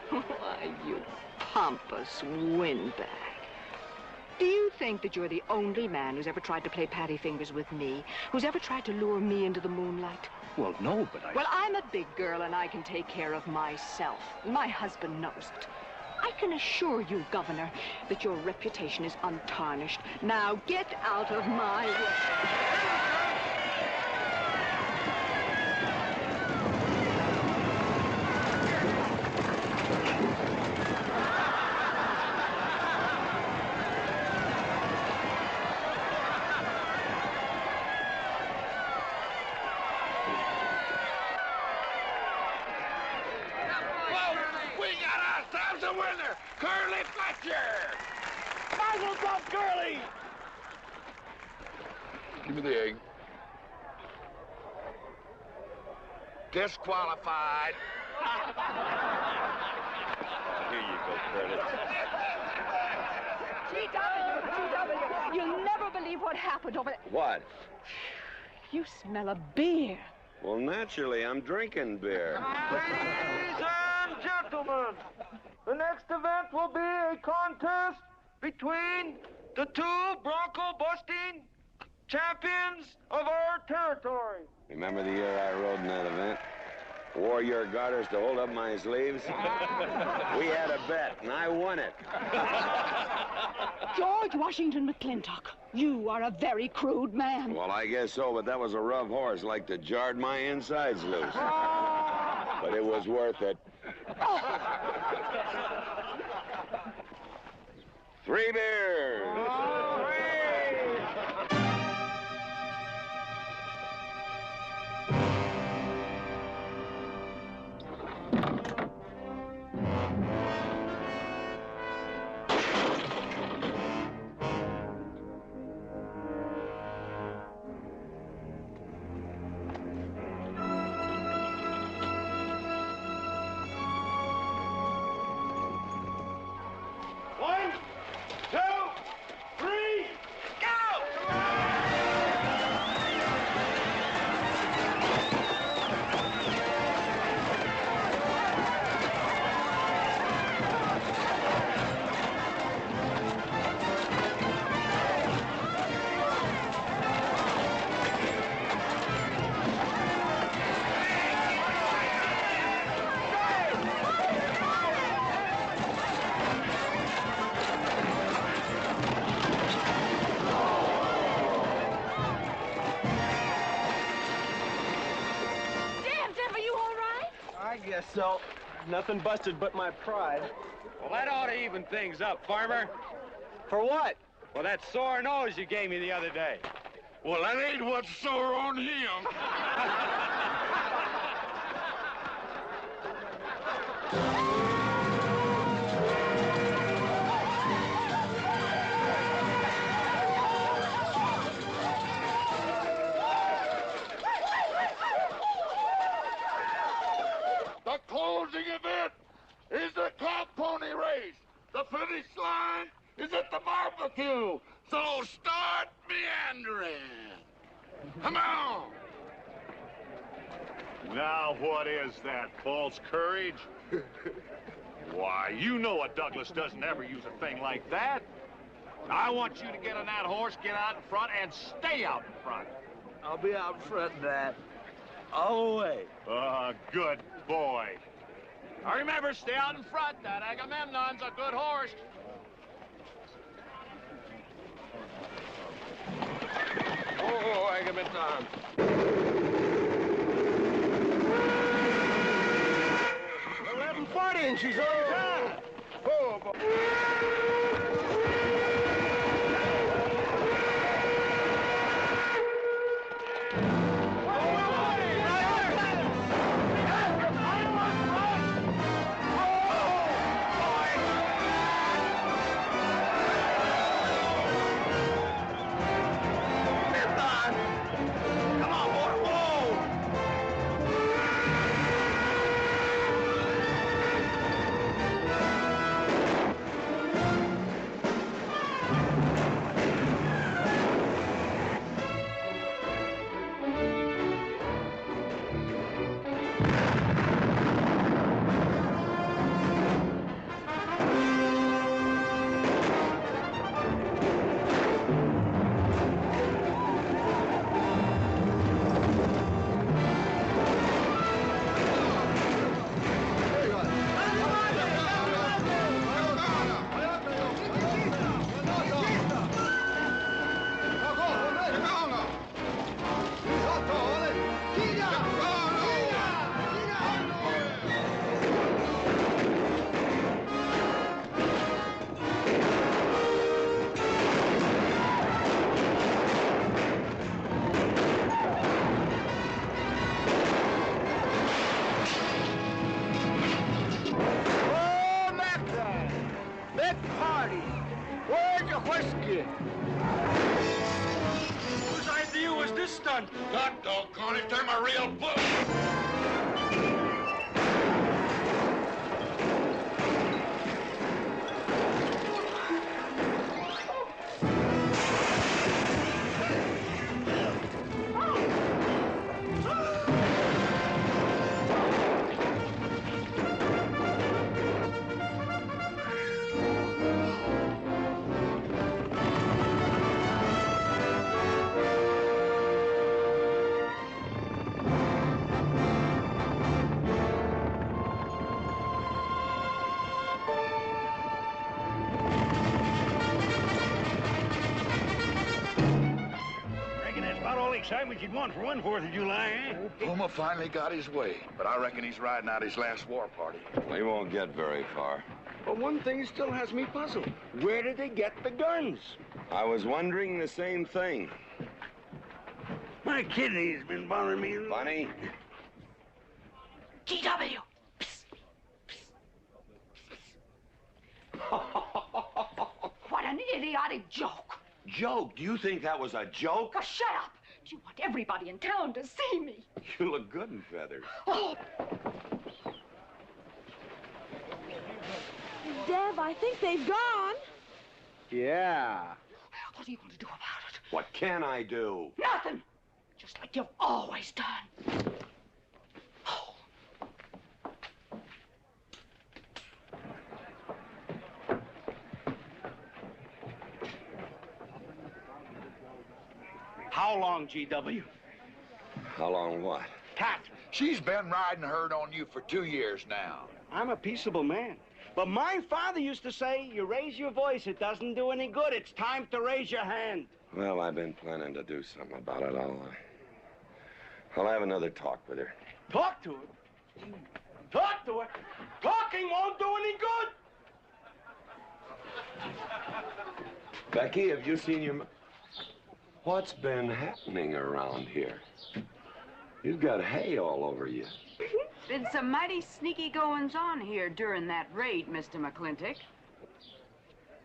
Why, you pompous windbag. Do you think that you're the only man who's ever tried to play patty fingers with me, who's ever tried to lure me into the moonlight? Well, no, but Well, I'm a big girl and I can take care of myself. My husband knows it. I can assure you, Governor, that your reputation is untarnished. Now get out of my way. Give me the egg. Disqualified. Here you go, Curtis. G.W., you'll never believe what happened over there. What? You smell a beer. Well, naturally, I'm drinking beer. Ladies and gentlemen, the next event will be a contest between the two bronco-busting champions of our territory. Remember the year I rode in that event? Wore your garters to hold up my sleeves? We had a bet, and I won it. George Washington McLintock, you are a very crude man. Well, I guess so, but that was a rough horse, like to jarred my insides loose. But it was worth it. 3 beers. so. Nothing busted but my pride. Well, that ought to even things up, farmer. For what? Well, that sore nose you gave me the other day. Well, that ain't what's sore on him. The closing event is the cow pony race. The finish line is at the barbecue. So start meandering. Come on. Now, what is that? False courage? Why, you know a Douglas doesn't ever use a thing like that. I want you to get on that horse, get out in front, and stay out in front. I'll be out front, Dad. All the way. Good boy. Now remember, stay out in front. That Agamemnon's a good horse. Oh, Agamemnon. 11:40 and she's on time. Oh, boy. Whose idea was this stunt? God doggone it, they're my real book. Excitement you'd want for one 4th of July, eh? Puma finally got his way, but I reckon he's riding out his last war party. He won't get very far. But one thing still has me puzzled. Where did they get the guns? I was wondering the same thing. My kidney's been bothering me. Funny? GW. What an idiotic joke. Joke? Do you think that was a joke? Oh, shut up. You want everybody in town to see me. You look good in feathers. Oh. Dev, I think they've gone. Yeah. What are you going to do about it? What can I do? Nothing. Just like you've always done. How long, GW? How long what? Catherine. She's been riding herd on you for 2 years now. I'm a peaceable man. But my father used to say, you raise your voice, it doesn't do any good. It's time to raise your hand. Well, I've been planning to do something about it. I'll have another talk with her. Talk to her? Talk to her? Talking won't do any good. Becky, have you seen your... What's been happening around here? You've got hay all over you. Been some mighty sneaky goings-on here during that raid, Mr. McLintock.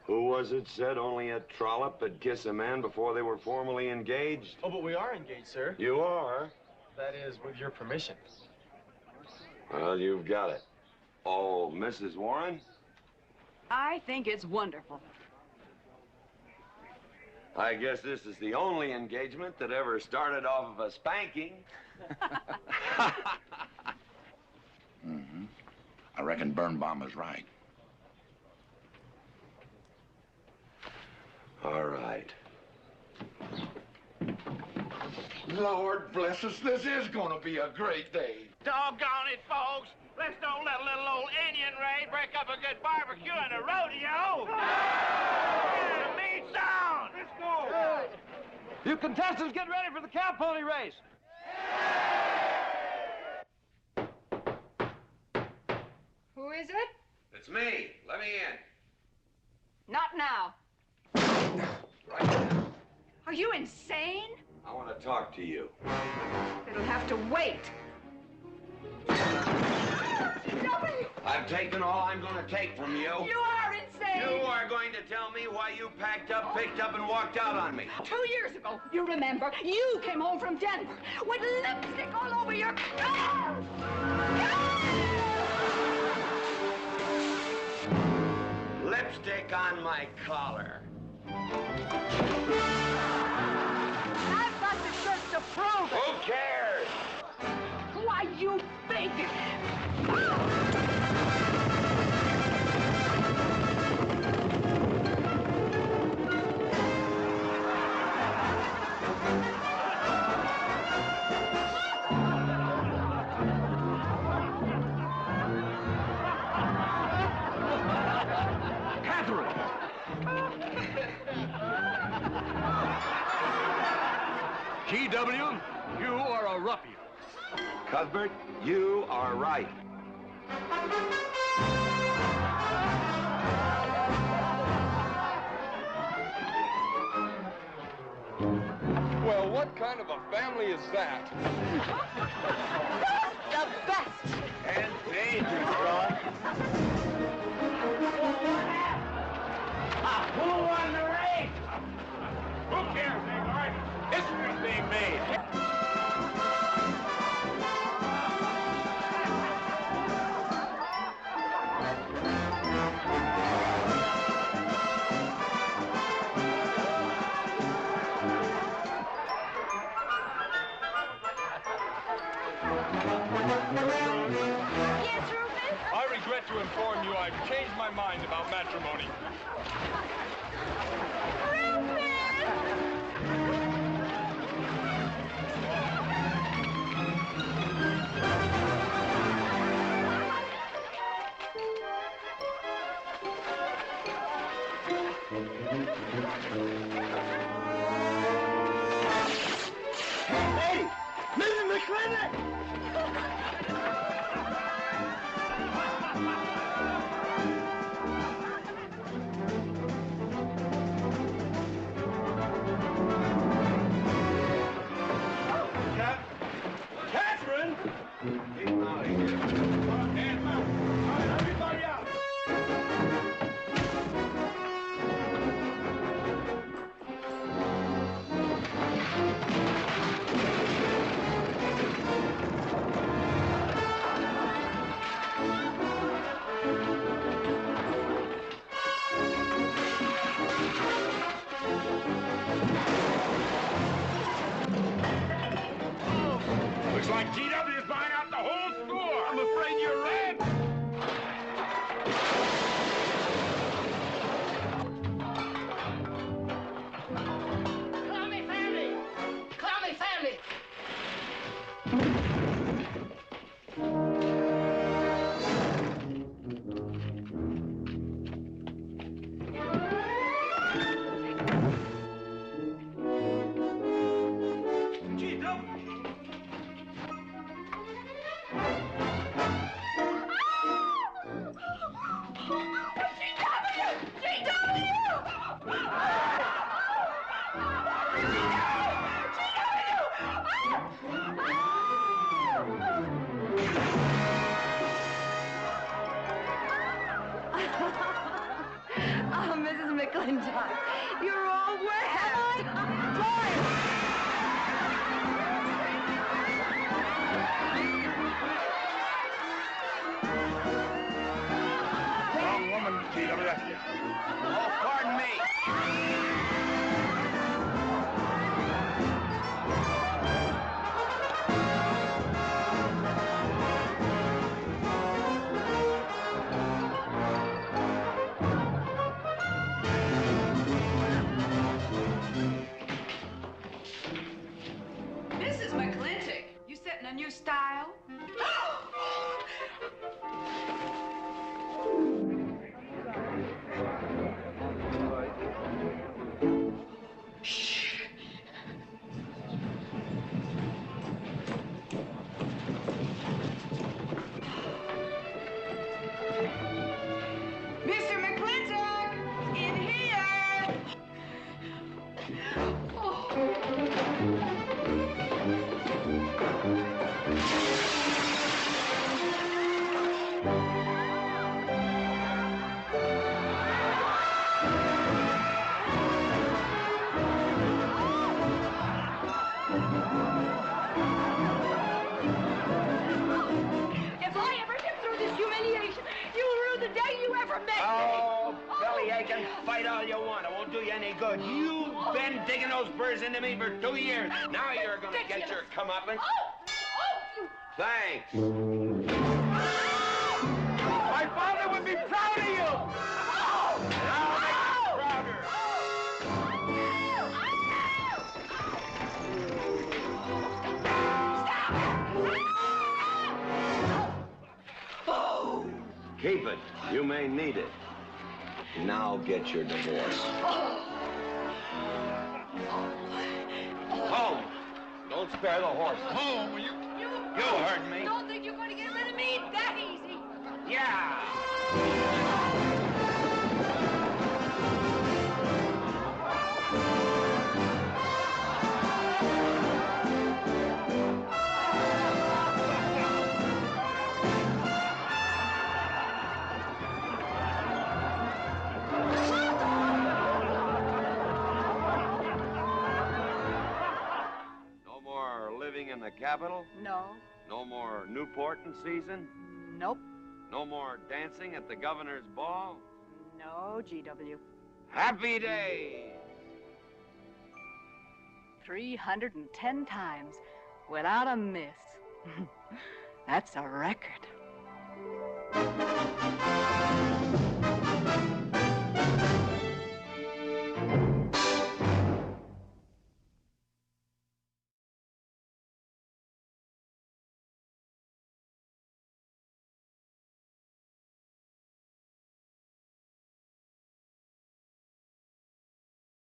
Who was it said only a trollop would kiss a man before they were formally engaged? Oh, but we are engaged, sir. You are? That is, with your permission. Well, you've got it. Oh, Mrs. Warren? I think it's wonderful. I guess this is the only engagement that ever started off of a spanking. Mm-hmm. I reckon Birnbaum is right. All right. Lord bless us, this is gonna be a great day. Doggone it, folks. Let's don't let a little old Indian raid break up a good barbecue and a rodeo. The meat sound. Let's go. You contestants, get ready for the cow pony race. Who is it? It's me. Let me in. Not now. Right now. Are you insane? I want to talk to you. It'll have to wait. I've taken all I'm going to take from you. You are insane. You are going to tell me why you packed up, picked up, and walked out on me. 2 years ago, you remember, you came home from Denver with lipstick all over your... Lipstick on my collar. I've got the shirt to prove it. Who cares? Why, you big... GW, you are a ruffian. Cuthbert, you are right. Well, what kind of a family is that? The best. And dangerous, son. Who won the race? Who cares, Neymar? History's being made. Yes, Rufus? I regret to inform you I've changed my mind about matrimony. Hey, Mrs. McLintock! Catherine! Keep him out of here. Hands up. All right, everybody out. McLintock. You're all wet. Wrong woman, G.W. Oh, pardon me. Mrs. McLintock, you setting a new style? Mr. McLintock, in here! If I ever get through this humiliation, you'll rue the day you ever met me. Oh, belly aching, fight all you want. It won't do you any good. You've been digging those burrs into me for 2 years. Now you're gonna get your comeuppance. Thanks. My father would be proud of you. Now make him prouder. Keep it. You may need it. Now get your divorce. Home. Don't spare the horse. Home, you heard me. Don't think you're going to get rid of me that easy. Yeah. No more living in the capital? No. No more Newport in season? Nope. No more dancing at the governor's ball? No, GW. Happy days! 310 times without a miss. That's a record.